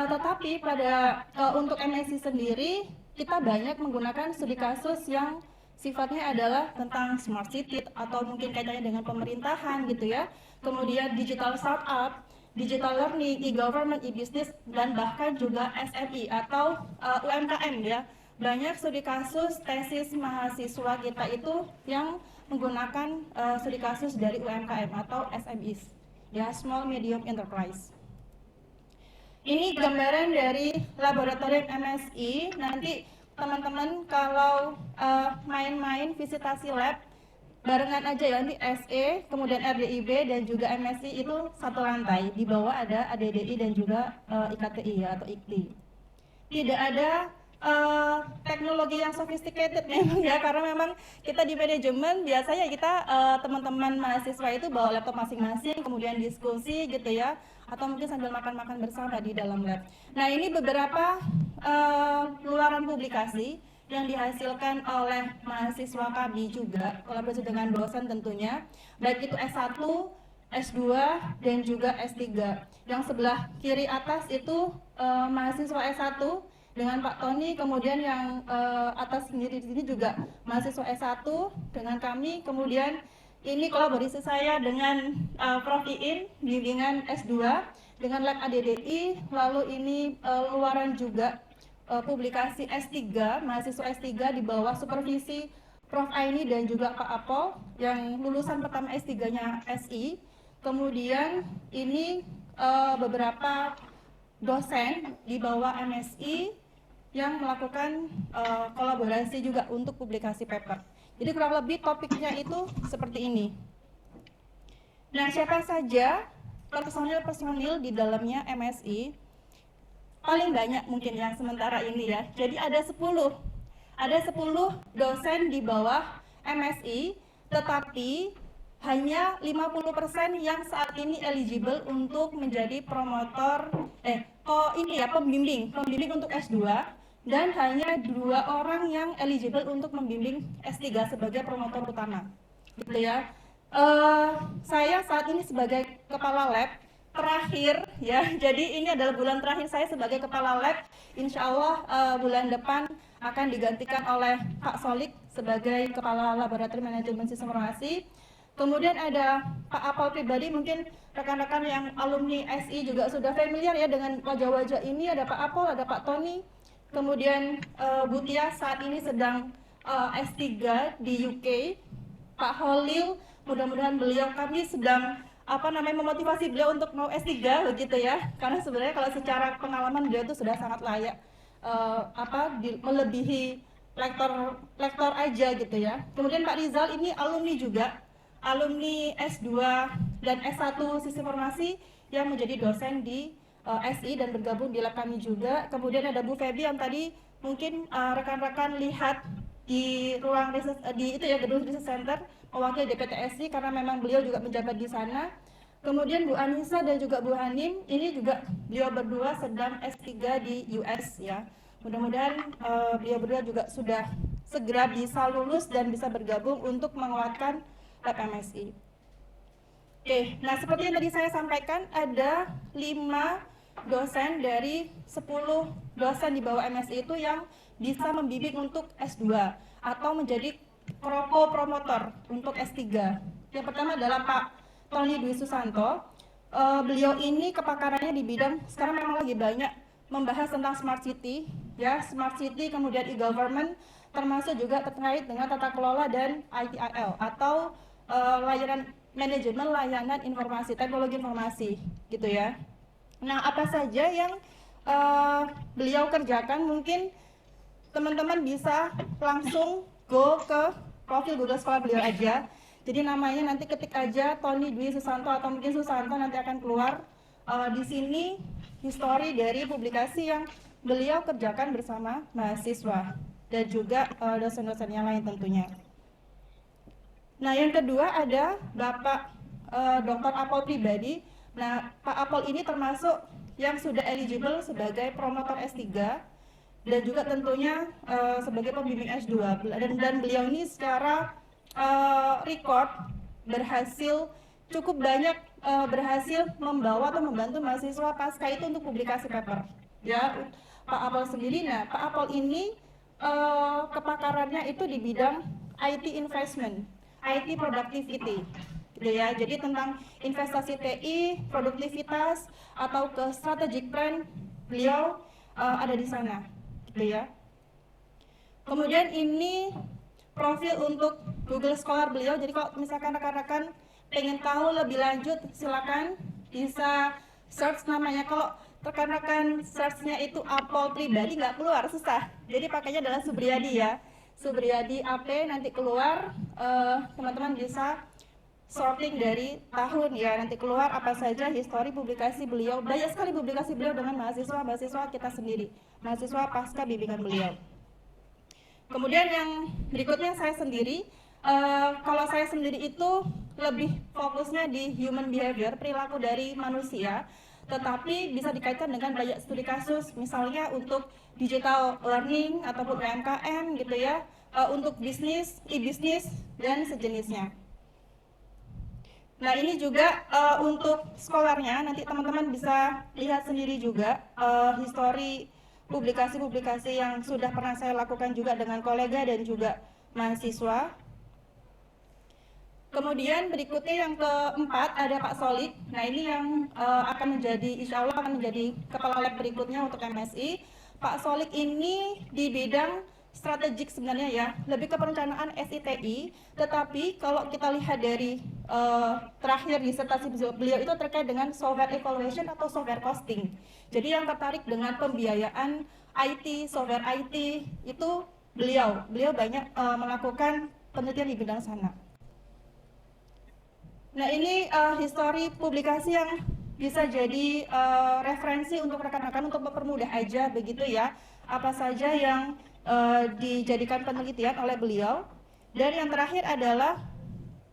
Tetapi pada untuk MSI sendiri kita banyak menggunakan studi kasus yang sifatnya adalah tentang smart city atau mungkin kaitannya dengan pemerintahan gitu ya. Kemudian digital startup, digital learning, e-government, e-business, dan bahkan juga SME atau UMKM ya. Banyak studi kasus tesis mahasiswa kita itu yang menggunakan studi kasus dari UMKM atau SMEs, ya, small medium enterprise. Ini gambaran dari laboratorium MSI. Nanti teman-teman kalau main-main visitasi lab barengan aja ya, nanti SE, kemudian RDIB dan juga MSI itu satu lantai. Di bawah ada ADDI dan juga IKTI ya, atau IKTI. Tidak ada teknologi yang sophisticated memang ya, karena memang kita di manajemen biasanya kita teman-teman mahasiswa itu bawa laptop masing-masing, kemudian diskusi gitu ya, atau mungkin sambil makan-makan bersama di dalam lab. Nah ini beberapa luaran publikasi yang dihasilkan oleh mahasiswa kami juga, kolaborasi dengan dosen tentunya, baik itu S1, S2, dan juga S3. Yang sebelah kiri atas itu mahasiswa S1 dengan Pak Tony, kemudian yang atas sendiri di sini juga mahasiswa S1 dengan kami, kemudian ini kolaborasi saya dengan Prof. Iin, bimbingan S2 dengan Lab ADDI, lalu ini luaran juga publikasi S3, mahasiswa S3 di bawah supervisi Prof. Aini dan juga Pak Apol yang lulusan pertama S3-nya SI, kemudian ini beberapa dosen di bawah MSI yang melakukan kolaborasi juga untuk publikasi paper. Jadi kurang lebih topiknya itu seperti ini. Nah, siapa saja personil-personil di dalamnya MSI? Paling banyak mungkin ya sementara ini ya. Jadi ada 10 dosen di bawah MSI, tetapi hanya 50% yang saat ini eligible untuk menjadi promotor pembimbing untuk S2, dan hanya 2 orang yang eligible untuk membimbing S3 sebagai promotor utama, gitu ya. Saya saat ini sebagai kepala lab terakhir ya, jadi ini adalah bulan terakhir saya sebagai kepala lab. Insya Allah bulan depan akan digantikan oleh Pak Solik sebagai kepala laboratorium manajemen sistem informasi. Kemudian ada Pak Apol pribadi, mungkin rekan-rekan yang alumni SI juga sudah familiar ya dengan wajah-wajah ini. Ada Pak Apol, ada Pak Tony, kemudian Bu Tia saat ini sedang S3 di UK. Pak Holil, mudah-mudahan beliau, kami sedang memotivasi beliau untuk mau S3 begitu ya, karena sebenarnya kalau secara pengalaman beliau itu sudah sangat layak melebihi lektor aja gitu ya. Kemudian Pak Rizal ini alumni juga, alumni S2 dan S1 Sistem Informasi yang menjadi dosen di SI dan bergabung di lab kami juga. Kemudian ada Bu Febi yang tadi mungkin rekan-rekan lihat di ruang riset di itu ya, gedung riset center, mewakili DPTSI karena memang beliau juga menjabat di sana. Kemudian Bu Anissa dan juga Bu Hanim, ini juga beliau berdua sedang S3 di US ya. Mudah-mudahan beliau berdua juga sudah segera bisa lulus dan bisa bergabung untuk menguatkan lab MSI. Oke, nah seperti yang tadi saya sampaikan, ada 5 dosen dari 10 dosen di bawah MSI itu yang bisa membimbing untuk S2 atau menjadi promotor untuk S3. Yang pertama adalah Pak Tony Dwi Susanto. Beliau ini kepakarannya di bidang, sekarang memang lagi banyak membahas tentang smart city, ya, smart city, kemudian e-government, termasuk juga terkait dengan tata kelola dan ITIL atau layanan manajemen layanan informasi, teknologi informasi, gitu ya. Nah, apa saja yang beliau kerjakan? Mungkin teman-teman bisa langsung go ke profil Google Scholar beliau aja. Jadi namanya nanti ketik aja Tony Dwi Susanto atau mungkin Susanto, nanti akan keluar di sini histori dari publikasi yang beliau kerjakan bersama mahasiswa dan juga dosen-dosen yang lain tentunya. Nah, yang kedua ada Bapak Dr. Apol pribadi. Nah, Pak Apol ini termasuk yang sudah eligible sebagai promotor S3 dan juga tentunya sebagai pembimbing S2. Dan beliau ini secara record berhasil cukup banyak berhasil membawa atau membantu mahasiswa pasca itu untuk publikasi paper. Ya, Pak Apol sendiri. Nah, Pak Apol ini kepakarannya itu di bidang IT investment, IT productivity, gitu ya. Jadi tentang investasi TI, produktivitas atau ke strategic plan, beliau ada di sana, gitu ya. Kemudian ini profil untuk Google Scholar beliau. Jadi kalau misalkan rekan-rekan pengen tahu lebih lanjut, silakan bisa search namanya. Kalau rekan-rekan searchnya itu Apol pribadi nggak keluar, susah. Jadi pakainya adalah Subriyadi ya. Subriyadi AP nanti keluar, teman-teman bisa sorting dari tahun ya, nanti keluar apa saja histori publikasi beliau. Banyak sekali publikasi beliau dengan mahasiswa kita sendiri, mahasiswa pasca bimbingan beliau. Kemudian yang berikutnya saya sendiri, kalau saya sendiri itu lebih fokusnya di human behavior, perilaku dari manusia, tetapi bisa dikaitkan dengan banyak studi kasus, misalnya untuk digital learning ataupun UMKM gitu ya, untuk bisnis, e-bisnis dan sejenisnya. Nah, ini juga untuk scholarnya, nanti teman-teman bisa lihat sendiri juga histori publikasi-publikasi yang sudah pernah saya lakukan juga dengan kolega dan juga mahasiswa. Kemudian berikutnya yang keempat ada Pak Solik. Nah, ini yang akan menjadi, insya Allah akan menjadi kepala lab berikutnya untuk MSI. Pak Solik ini di bidang strategik sebenarnya ya, lebih ke perencanaan SITI, tetapi kalau kita lihat dari terakhir disertasi beliau itu terkait dengan software evaluation atau software costing. Jadi yang tertarik dengan pembiayaan IT, software IT itu beliau banyak melakukan penelitian di bidang sana. Nah, ini histori publikasi yang bisa jadi referensi untuk rekan-rekan untuk mempermudah aja begitu ya, apa saja yang dijadikan penelitian oleh beliau. Dan yang terakhir adalah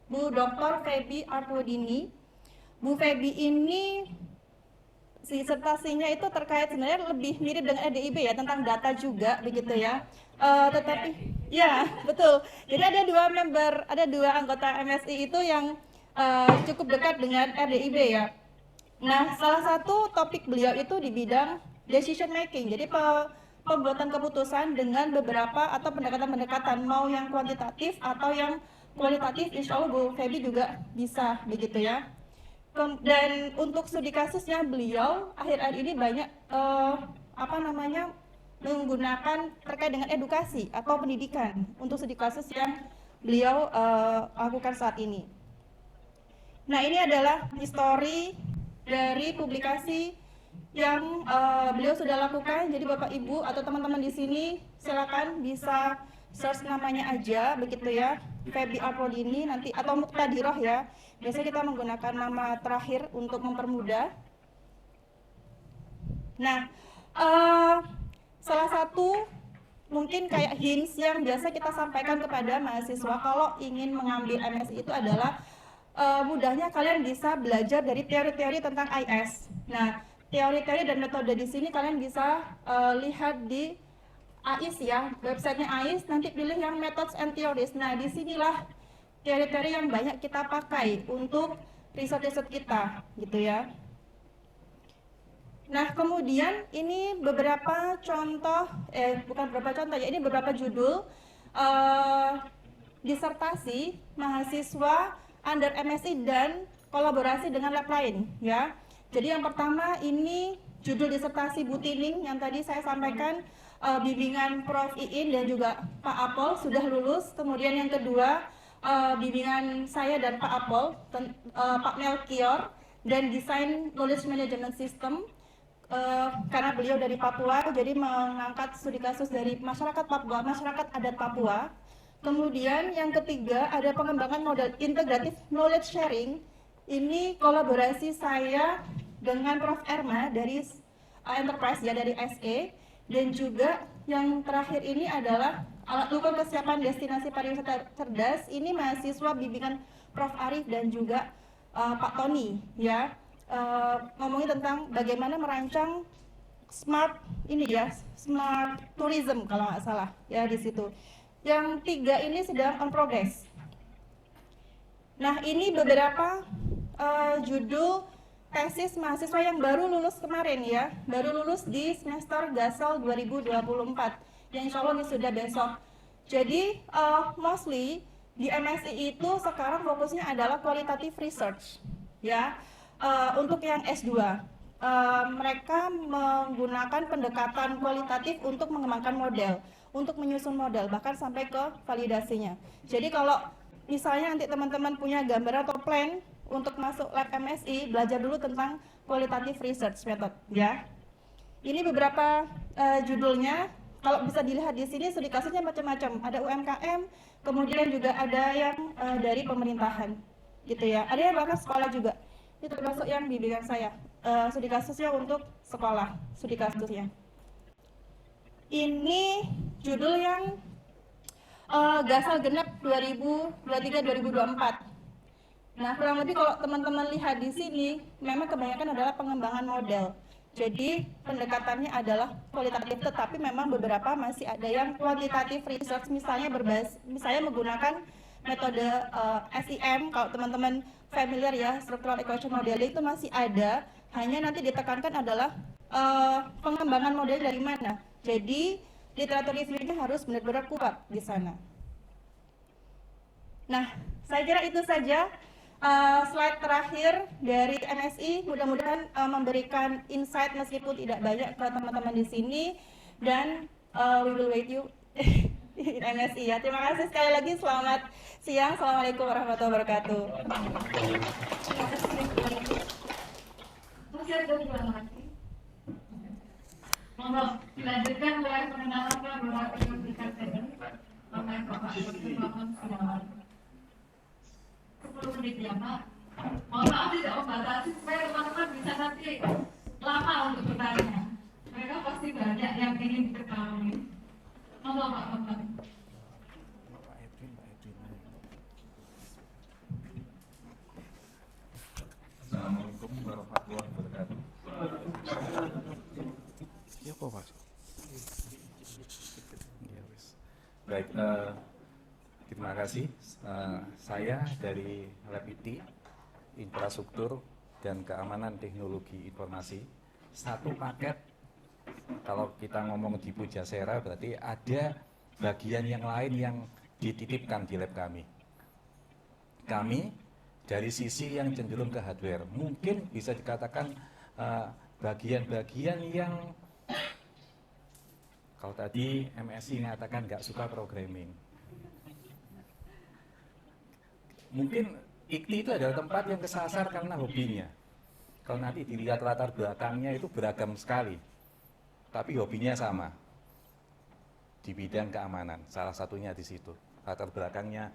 Bu Dr. Feby Artudini. Bu Feby ini disertasinya itu terkait sebenarnya lebih mirip dengan RDIB ya, tentang data juga begitu ya. Tetapi ya betul. Jadi ada dua anggota MSI itu yang cukup dekat dengan RDIB ya. Nah, salah satu topik beliau itu di bidang decision making. Jadi pembuatan keputusan dengan beberapa atau pendekatan-pendekatan, mau yang kuantitatif atau yang kualitatif, insya Allah Bu Feby juga bisa begitu ya. Dan untuk studi kasusnya beliau akhir-akhir ini banyak menggunakan terkait dengan edukasi atau pendidikan untuk studi kasus yang beliau lakukan saat ini. Nah, ini adalah histori dari publikasi yang beliau sudah lakukan. Jadi Bapak Ibu atau teman-teman di sini silakan bisa search namanya aja begitu ya, Feby Artudini nanti, atau Muktadiroh ya. Biasanya kita menggunakan nama terakhir untuk mempermudah. Nah, salah satu mungkin kayak hints yang biasa kita sampaikan kepada mahasiswa kalau ingin mengambil MSI itu adalah mudahnya kalian bisa belajar dari teori-teori tentang IS. Nah, teori-teori dan metode di sini kalian bisa lihat di AIS ya, websitenya AIS, nanti pilih yang methods and theories. Nah, disinilah teori-teori yang banyak kita pakai untuk riset-riset kita, gitu ya. Nah, kemudian ini beberapa contoh, bukan beberapa contoh ya, ini beberapa judul disertasi mahasiswa under MSI dan kolaborasi dengan lab lain, ya. Jadi yang pertama ini judul disertasi Bu Tining yang tadi saya sampaikan, bimbingan Prof. Iin dan juga Pak Apol sudah lulus. Kemudian yang kedua bimbingan saya dan Pak Apol, Pak Melkior, dan desain knowledge management system. Karena beliau dari Papua, jadi mengangkat studi kasus dari masyarakat Papua, masyarakat adat Papua. Kemudian yang ketiga ada pengembangan model integratif knowledge sharing. Ini kolaborasi saya dengan Prof. Erma dari Enterprise ya, dari SE. Dan juga yang terakhir ini adalah alat ukur kesiapan destinasi pariwisata cerdas. Ini mahasiswa bimbingan Prof. Arif dan juga Pak Tony ya. Ngomongin tentang bagaimana merancang smart ini ya, smart tourism kalau nggak salah ya di situ. Yang tiga ini sedang on progress. Nah, ini beberapa judul tesis mahasiswa yang baru lulus kemarin ya, baru lulus di semester Gasel 2024 yang insya Allah ini sudah besok. Jadi mostly di MSI itu sekarang fokusnya adalah qualitative research ya. Untuk yang S2 mereka menggunakan pendekatan kualitatif untuk mengembangkan model, untuk menyusun model, bahkan sampai ke validasinya. Jadi kalau misalnya nanti teman-teman punya gambar atau plan untuk masuk lab MSI, belajar dulu tentang qualitative research method ya. Ini beberapa judulnya, kalau bisa dilihat di sini studi kasusnya macam-macam. Ada UMKM, kemudian juga ada yang dari pemerintahan gitu ya. Ada yang bahkan sekolah juga. Itu termasuk yang bimbingan saya, studi kasusnya untuk sekolah, studi kasusnya. Ini judul yang Gasal genap 2023-2024. Nah, kurang lebih kalau teman-teman lihat di sini, memang kebanyakan adalah pengembangan model. Jadi pendekatannya adalah kualitatif, tetapi memang beberapa masih ada yang kuantitatif research, misalnya menggunakan metode SIM. Kalau teman-teman familiar ya, structural equation modeling itu masih ada, hanya nanti ditekankan adalah pengembangan model dari mana. Jadi literatur reviewnya harus benar-benar kuat di sana. Nah, saya kira itu saja slide terakhir dari MSI. Mudah-mudahan memberikan insight meskipun tidak banyak ke teman-teman di sini, dan we will wait you in MSI ya. Terima kasih sekali lagi, selamat siang. Assalamualaikum warahmatullahi wabarakatuh.
Masih ada dua lagi. Monggo dilanjutkan oleh pengenalan beberapa peserta tadi oleh Bapak Dr. Maman Silawan. 10 menit ya Pak. Mohon maaf tidak membatasi supaya teman-teman bisa nanti lama untuk bertanya. Mereka pasti banyak yang ingin diketahui. Monggo Pak Bambang.
Assalamualaikum warahmatullahi wabarakatuh.
Ya kok Mas?
Baik, terima kasih. Saya dari Lab IT, Infrastruktur dan Keamanan Teknologi Informasi. Satu paket, kalau kita ngomong di Pujasera berarti ada bagian yang lain yang dititipkan di lab kami. Kami dari sisi yang cenderung ke hardware, mungkin bisa dikatakan bagian-bagian yang kalau tadi MSI mengatakan nggak suka programming. Mungkin IKTI itu adalah tempat yang kesasar karena hobinya. Kalau nanti dilihat latar belakangnya itu beragam sekali, tapi hobinya sama di bidang keamanan. Salah satunya di situ. Latar belakangnya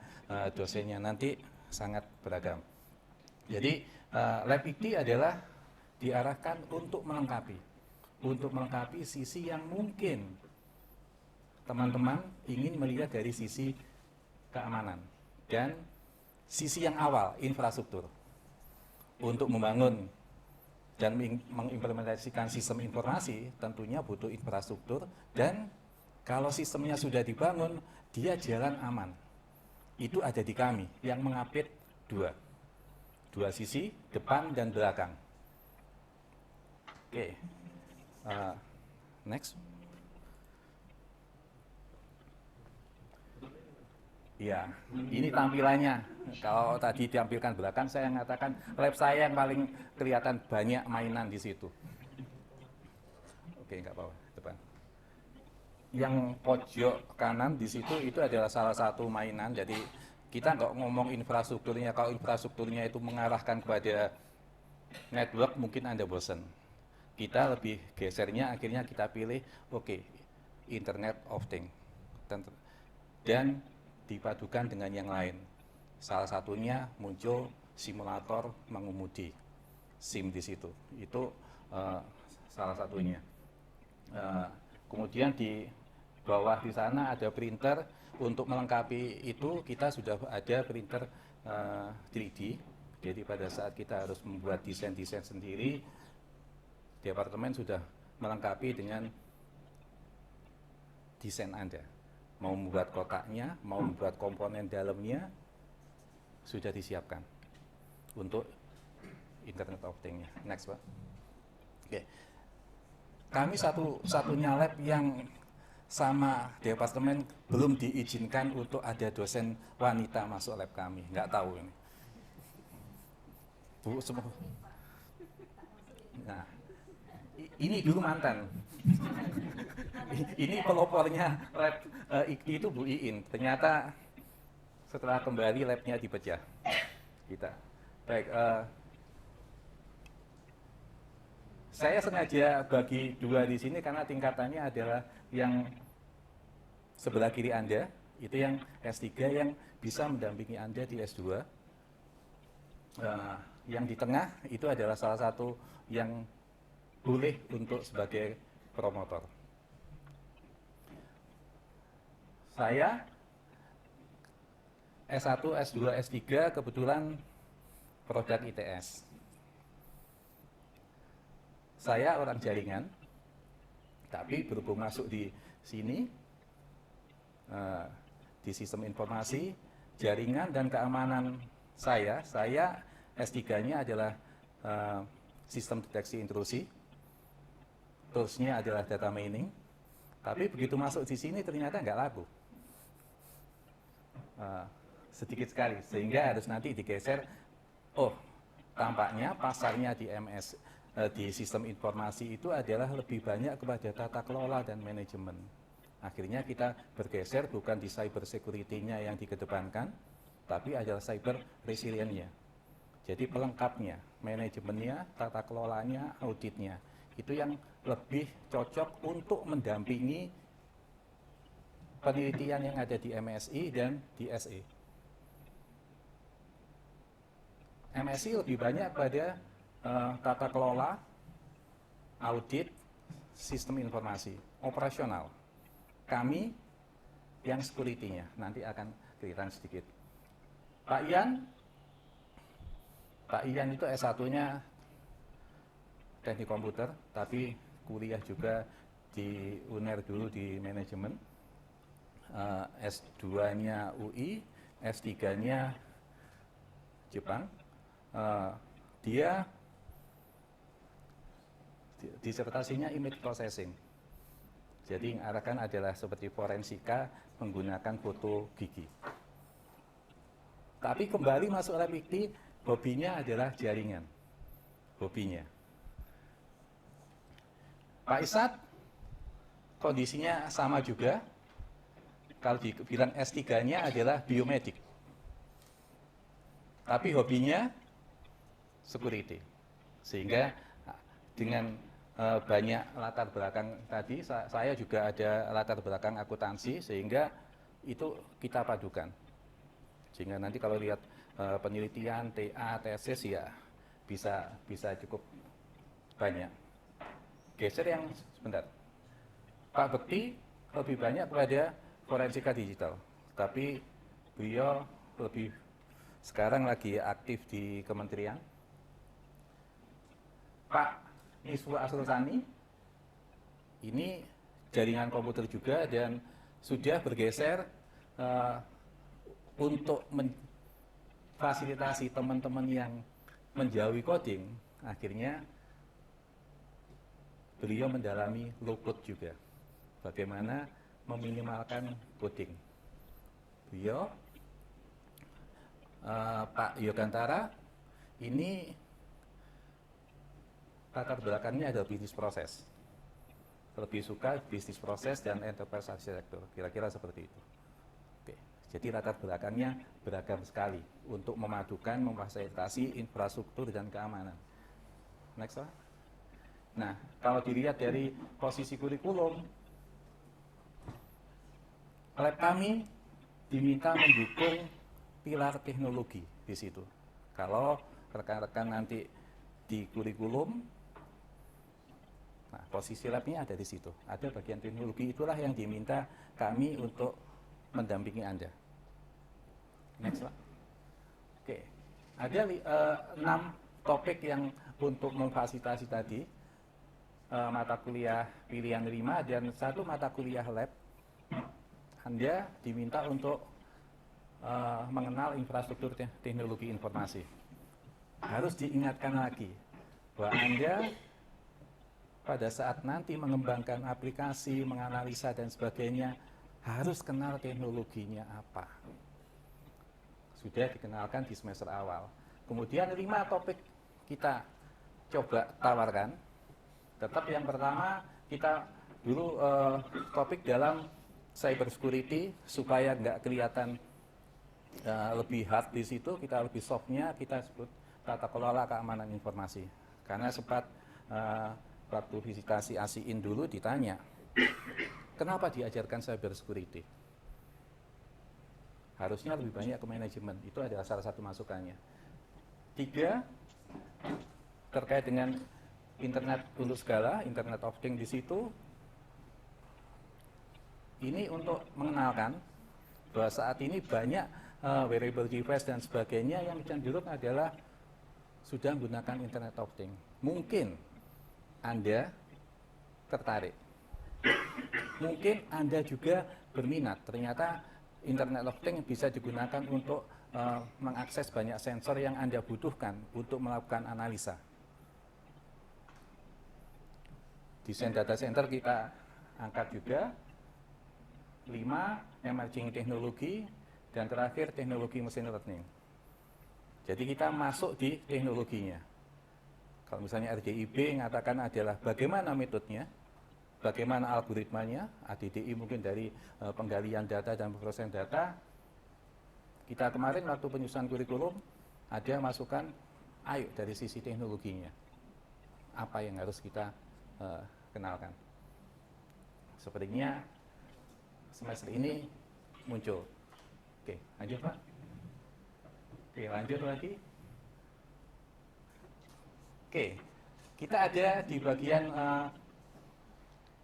dosennya nanti sangat beragam. Jadi lab IKTI adalah diarahkan untuk melengkapi sisi yang mungkin teman-teman ingin melihat dari sisi keamanan dan sisi yang awal, infrastruktur. Untuk membangun dan mengimplementasikan sistem informasi tentunya butuh infrastruktur dan Kalau sistemnya sudah dibangun, dia jalan aman. Itu ada di kami yang mengupdate dua sisi, depan dan belakang. Oke, next. Ya, ini tampilannya. Kalau tadi ditampilkan belakang, saya mengatakan lab saya yang paling kelihatan banyak mainan di situ. Oke, nggak apa-apa, depan. Yang pojok kanan di situ itu adalah salah satu mainan. Jadi kita nggak ngomong infrastrukturnya. Kalau infrastrukturnya itu mengarahkan kepada network, mungkin Anda bosan. Kita lebih gesernya, akhirnya kita pilih, oke, Internet of Things. Dan dipadukan dengan yang lain. Salah satunya muncul simulator mengemudi, SIM di situ. Itu salah satunya. Kemudian di bawah di sana ada printer. Untuk melengkapi itu kita sudah ada printer 3D. Jadi pada saat kita harus membuat desain-desain sendiri, departemen sudah melengkapi dengan desain Anda. Mau membuat kotaknya, mau membuat komponen dalamnya, sudah disiapkan untuk Internet of Things-nya. Next, Pak. Oke. Kami satu-satunya lab yang sama departemen belum diizinkan untuk ada dosen wanita masuk lab kami. Nggak tahu ini. Bu, semua. Nah, ini dulu mantan. Ini pelopornya lab itu Bu Iin. Ternyata setelah kembali labnya dipecah. Kita. Baik. Saya sengaja bagi dua di sini karena tingkatannya adalah yang sebelah kiri Anda, itu yang S3 yang bisa mendampingi Anda di S2. Yang di tengah itu adalah salah satu yang boleh untuk sebagai promotor. Saya S1, S2, S3 kebetulan produk ITS. Saya orang jaringan, tapi berhubung masuk di sini, di sistem informasi, jaringan dan keamanan saya S3-nya adalah sistem deteksi intrusi, toolsnya adalah data mining, tapi begitu masuk di sini ternyata nggak laku. Sedikit sekali, sehingga harus nanti digeser, oh tampaknya pasarnya di di sistem informasi itu adalah lebih banyak kepada tata kelola dan manajemen. Akhirnya kita bergeser bukan di cyber security-nya yang dikedepankan, tapi adalah cyber resilient-nya. Jadi pelengkapnya, manajemennya, tata kelolanya, auditnya, itu yang lebih cocok untuk mendampingi penelitian yang ada di MSI dan di SE. MSI lebih banyak pada tata kelola, audit, sistem informasi, operasional. Kami yang security-nya, nanti akan kelihatan sedikit. Pak Ian itu S1-nya teknik komputer, tapi kuliah juga di UNER dulu di manajemen. S2-nya UI, S3-nya Jepang. Dia disertasinya image processing. Jadi yang arahkan adalah seperti forensika menggunakan foto gigi. Tapi kembali masuk lab IKTI, hobinya adalah jaringan. Hobinya. Pak Isat, kondisinya sama juga. Kalau dibilang S3-nya adalah biomedik. Tapi hobinya security. Sehingga dengan banyak latar belakang tadi, saya juga ada latar belakang akuntansi, sehingga itu kita padukan. Sehingga nanti kalau lihat penelitian, TA, tesis ya bisa cukup banyak. Geser yang sebentar. Pak Bekti lebih banyak pada forensika digital, tapi beliau lebih sekarang lagi aktif di kementerian. Pak Niswa Asrul Sani ini jaringan komputer juga dan sudah bergeser untuk memfasilitasi teman-teman yang menjauhi coding. Akhirnya beliau mendalami low code juga, bagaimana meminimalkan coding. Beliau Pak Yogantara ini latar belakangnya adalah bisnis proses, lebih suka bisnis proses dan enterprise architecture, kira-kira seperti itu. Oke, jadi latar belakangnya beragam sekali untuk memadukan, memfasilitasi infrastruktur dan keamanan. Next slide. Nah, kalau dilihat dari posisi kurikulum, lab kami diminta mendukung pilar teknologi di situ. Kalau rekan-rekan nanti di kurikulum, nah posisi labnya ada di situ. Ada bagian teknologi, itulah yang diminta kami untuk mendampingi Anda. Next slide. Oke, ada 6 topik yang untuk memfasilitasi tadi. Mata kuliah pilihan 5 dan 1 mata kuliah lab. Anda diminta untuk mengenal infrastruktur teknologi informasi. Harus diingatkan lagi bahwa Anda pada saat nanti mengembangkan aplikasi, menganalisa dan sebagainya, harus kenal teknologinya apa. Sudah dikenalkan di semester awal. Kemudian 5 topik kita coba tawarkan. Tetap yang pertama kita dulu topik dalam cyber security supaya nggak kelihatan lebih hard di situ, kita lebih softnya kita sebut tata kelola keamanan informasi. Karena sempat waktu visitasi ASIIN dulu ditanya, kenapa diajarkan cyber security? Harusnya lebih banyak ke manajemen, itu adalah salah satu masukannya. 3, terkait dengan internet untuk segala, internet of things di situ. Ini untuk mengenalkan bahwa saat ini banyak wearable device dan sebagainya yang cenderung adalah sudah menggunakan internet of things. Mungkin Anda tertarik. Mungkin Anda juga berminat. Ternyata internet of things bisa digunakan untuk mengakses banyak sensor yang Anda butuhkan untuk melakukan analisa. Desain data center kita angkat juga. 5, emerging teknologi, dan terakhir teknologi machine learning. Jadi kita masuk di teknologinya. Kalau misalnya RJIB mengatakan adalah bagaimana metodenya, bagaimana algoritmanya, ADDI mungkin dari penggalian data dan pemrosesan data. Kita kemarin waktu penyusunan kurikulum ada masukan, ayo dari sisi teknologinya, apa yang harus kita kenalkan. Sepertinya semester ini muncul. Oke, lanjut Pak. Oke, lanjut lagi. Oke, kita ada di bagian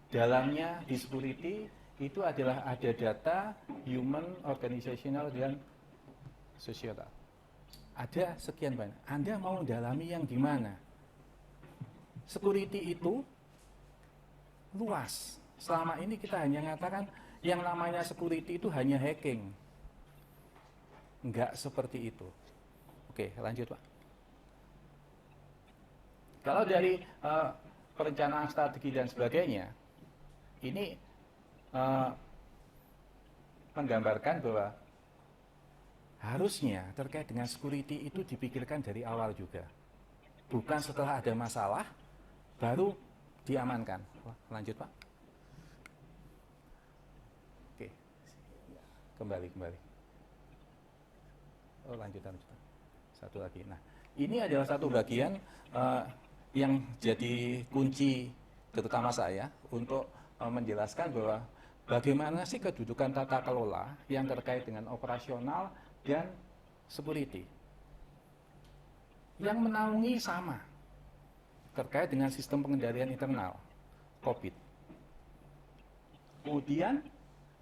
dalamnya di security, itu adalah ada data, human, organizational, dan societal. Ada sekian banyak. Anda mau mendalami yang di mana? Security itu luas. Selama ini kita hanya mengatakan yang namanya security itu hanya hacking. Enggak seperti itu. Oke, lanjut Pak. Kalau dari perencanaan strategi dan sebagainya, ini menggambarkan bahwa harusnya terkait dengan security itu dipikirkan dari awal juga. Bukan setelah ada masalah, baru diamankan. Lanjut Pak. Oke, kembali. Oh, lanjutan. Satu lagi. Nah, ini adalah satu bagian yang jadi kunci terutama saya untuk menjelaskan bahwa bagaimana sih kedudukan tata kelola yang terkait dengan operasional dan security. Yang menaungi sama terkait dengan sistem pengendalian internal COVID. Kemudian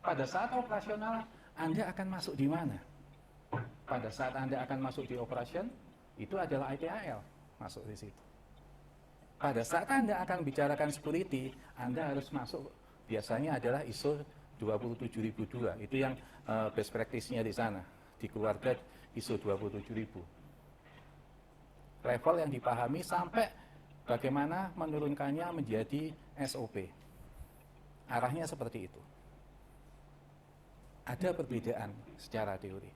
pada saat operasional Anda akan masuk di mana? Pada saat Anda akan masuk di operation, itu adalah ITIL masuk di situ. Pada saat Anda akan bicarakan security, Anda harus masuk biasanya adalah ISO 27002. Itu yang best practice-nya di sana. Di keluarga ISO 27000. Level yang dipahami sampai bagaimana menurunkannya menjadi SOP. Arahnya seperti itu. Ada perbedaan secara teori.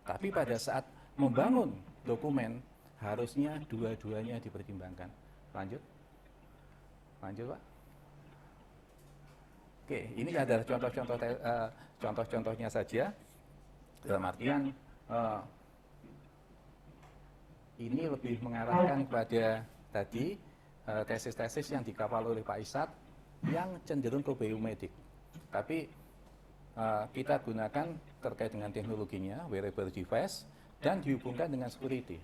Tapi pada saat membangun dokumen, harusnya dua-duanya dipertimbangkan. Lanjut. Lanjut, Pak. Oke, ini adalah contoh-contohnya saja. Dalam artian, ini lebih mengarahkan kepada tadi tesis-tesis yang dikawal oleh Pak Isat yang cenderung ke biomedik. Tapi kita gunakan terkait dengan teknologinya, wearable device, dan dihubungkan dengan security.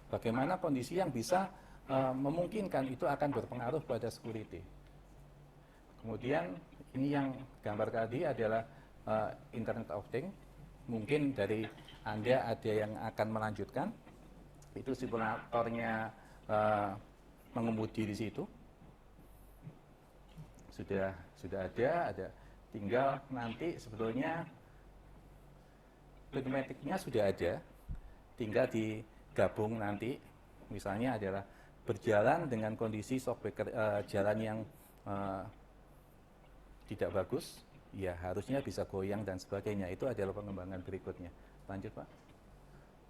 Bagaimana kondisi yang bisa memungkinkan itu akan berpengaruh pada security. Kemudian ini yang gambar tadi adalah Internet of Things. Mungkin dari Anda ada yang akan melanjutkan. Itu simulatornya mengemudi di situ. Sudah ada. Tinggal nanti sebetulnya pneumatiknya sudah ada. Tinggal digabung nanti. Misalnya adalah berjalan dengan kondisi shock breaker, jalan yang tidak bagus, ya harusnya bisa goyang dan sebagainya. Itu adalah pengembangan berikutnya. Lanjut, Pak.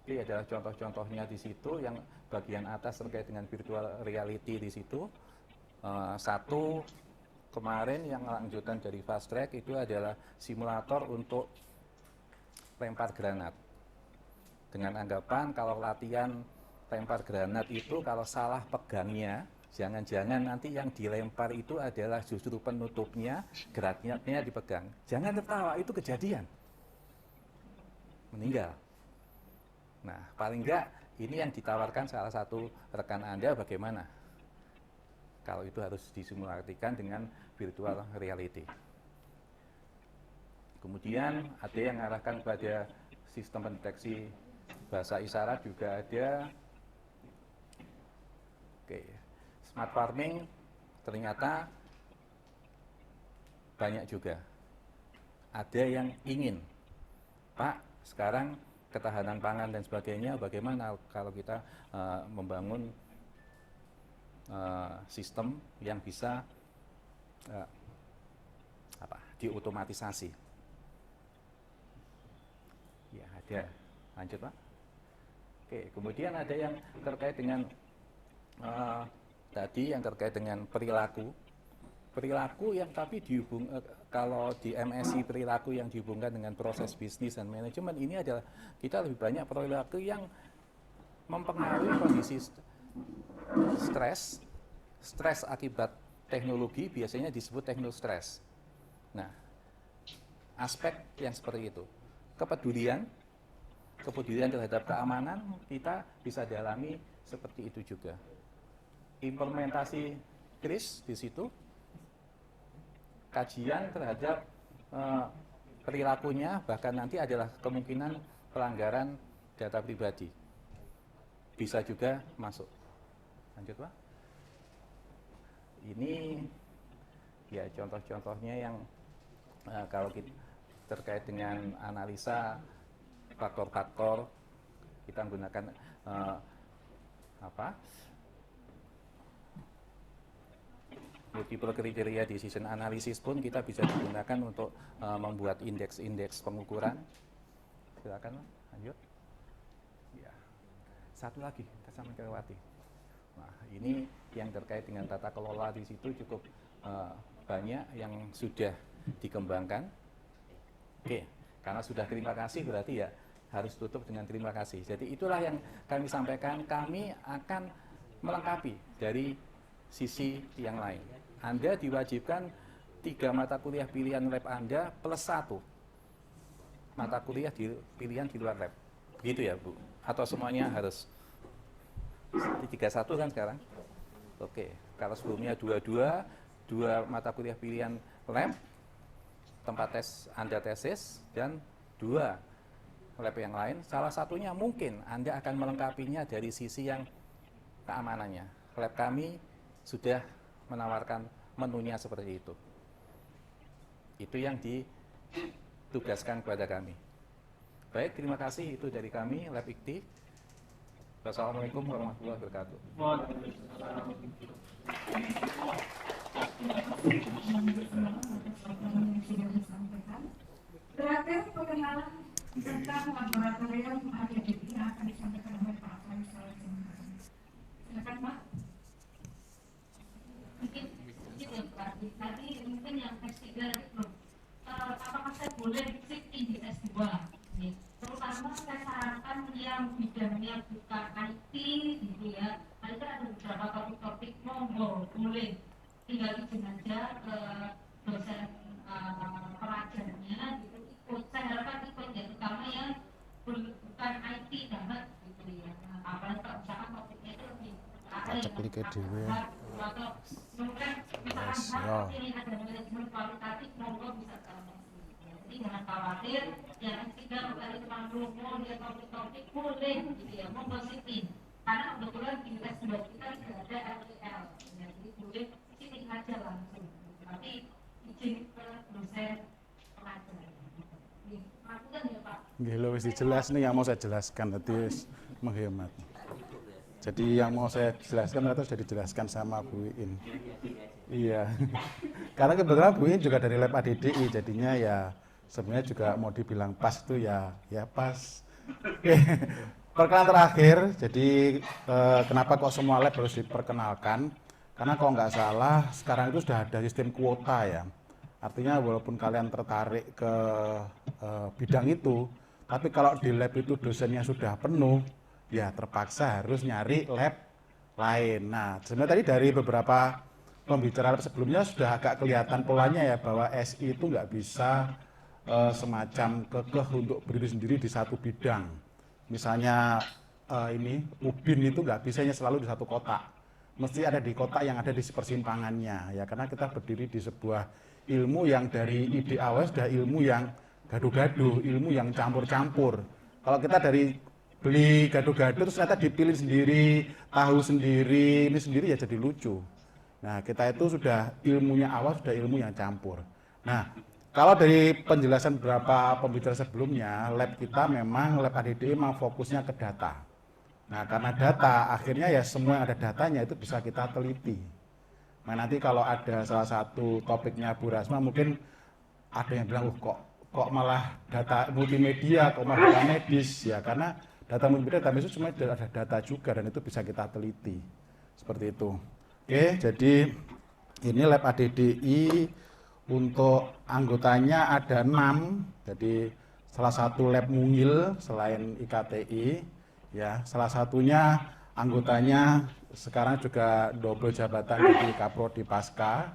Ini adalah contoh-contohnya di situ, yang bagian atas terkait dengan virtual reality di situ. Satu kemarin yang lanjutan dari fast track itu adalah simulator untuk lempar granat. Dengan anggapan kalau latihan lempar granat itu kalau salah pegangnya, jangan-jangan nanti yang dilempar itu adalah justru penutupnya, granatnya dipegang. Jangan tertawa, itu kejadian. Meninggal. Nah, paling enggak ini yang ditawarkan salah satu rekan Anda bagaimana kalau itu harus disimulasikan dengan virtual reality. Kemudian ada yang mengarahkan pada sistem pendeteksi bahasa isyarat juga ada. Oke, smart farming ternyata banyak juga. Ada yang ingin, Pak, sekarang ketahanan pangan dan sebagainya, bagaimana kalau kita membangun sistem yang bisa diotomatisasi. Ya, ada. Lanjut, Pak. Oke, kemudian ada yang terkait dengan tadi yang terkait dengan perilaku yang tapi dihubung kalau di MSI perilaku yang dihubungkan dengan proses bisnis dan manajemen, ini adalah kita lebih banyak perilaku yang mempengaruhi kondisi stres akibat teknologi, biasanya disebut technostres. Nah, aspek yang seperti itu, kepedulian terhadap keamanan kita bisa dialami seperti itu juga. Implementasi KRIS di situ, kajian terhadap perilakunya, bahkan nanti adalah kemungkinan pelanggaran data pribadi bisa juga masuk. Lanjut, Pak. Ini ya contoh-contohnya yang kalau kita terkait dengan analisa faktor-faktor, kita menggunakan multiple criteria decision analysis pun kita bisa digunakan untuk membuat indeks-indeks pengukuran. Silakan, lanjut. Ya. Satu lagi, kita sampai kelewati. Nah, ini yang terkait dengan tata kelola di situ cukup banyak yang sudah dikembangkan. Oke, karena sudah terima kasih berarti ya harus tutup dengan terima kasih. Jadi itulah yang kami sampaikan, kami akan melengkapi dari sisi yang lain. Anda diwajibkan 3 mata kuliah pilihan lab Anda plus 1 mata kuliah pilihan di luar lab. Begitu ya, Bu? Atau semuanya harus 31 kan sekarang? Oke, kalau sebelumnya 2 mata kuliah pilihan lab, tempat tes Anda tesis, dan 2 lab yang lain, salah satunya mungkin Anda akan melengkapinya dari sisi yang keamanannya. Lab kami sudah menawarkan menunya seperti itu. Itu yang ditugaskan kepada kami. Baik, terima kasih. Itu dari kami, Lab IKTI. Wassalamualaikum warahmatullahi wabarakatuh.
Terakhir, perkenalan tentang laboratorium ADDI yang akan disampaikan oleh Pak Faisal. Silakan, Pak.
Mungkin ya Pak, tadi mungkin yang S3 itu, apakah saya boleh shifting di S2? Nih, terutama saya sarankan yang bidangnya bukan IT gitu ya. Tadi kan ada beberapa topik-topik, monggo boleh tinggal izin aja ke dosen pengajarnya gitu, ikut. Saya harapkan ikut ya, terutama yang bukan IT banget gitu ya. Apalagi kalau misalkan topiknya itu lebih ada yang atau mungkin misalkan ini ada manajemen kualitatif, monggo bisa terkoneksi. Jadi jangan khawatir, yang S3 bukan cuma promo dia topik-topik, boleh gitu ya, monggo sitting. Karena kebetulan di S2 kita tidak ada LPL, ya, jadi boleh sitting aja langsung. Tapi izin ke dosen pengajar. Maksudnya ya Pak.
Nggih, lho wis dijelas nih yang mau saya jelaskan tadi menghemat. Jadi yang mau saya jelaskan itu sudah dijelaskan sama Bu Iin. Iya. Karena kebetulan Bu Iin juga dari Lab ADDI, jadinya ya sebenarnya juga mau dibilang pas itu ya pas. Oke. Perkenalan terakhir, jadi kenapa kok semua lab harus diperkenalkan? Karena kalau nggak salah sekarang itu sudah ada sistem kuota ya. Artinya walaupun kalian tertarik ke bidang itu, tapi kalau di lab itu dosennya sudah penuh, ya terpaksa harus nyari lab lain. Nah, sebenarnya tadi dari beberapa pembicaraan sebelumnya sudah agak kelihatan polanya ya, bahwa SI itu nggak bisa semacam kekeh untuk berdiri sendiri di satu bidang. Misalnya ini UBIN itu nggak bisanya selalu di satu kotak, mesti ada di kotak yang ada di persimpangannya ya, karena kita berdiri di sebuah ilmu yang dari ide awal sudah ilmu yang gaduh-gaduh, ilmu yang campur-campur. Kalau kita dari beli gaduh-gaduh terus ternyata dipilih sendiri, tahu sendiri, ini sendiri ya jadi lucu. Nah, kita itu sudah ilmunya awal, sudah ilmu yang campur. Nah, kalau dari penjelasan beberapa pembicara sebelumnya, lab kita memang, lab ADDI memang fokusnya ke data. Nah, karena data, akhirnya ya semua yang ada datanya itu bisa kita teliti. Nah, nanti kalau ada salah satu topiknya Bu Rasma, mungkin ada yang bilang, kok malah data multimedia, kok malah data medis, ya karena data multimedia, data medis itu semuanya ada data juga dan itu bisa kita teliti. Seperti itu. Oke, jadi ini lab ADDI untuk anggotanya ada 6. Jadi salah satu lab mungil selain IKTI, ya salah satunya anggotanya sekarang juga double jabatan di Kaprodi Pasca,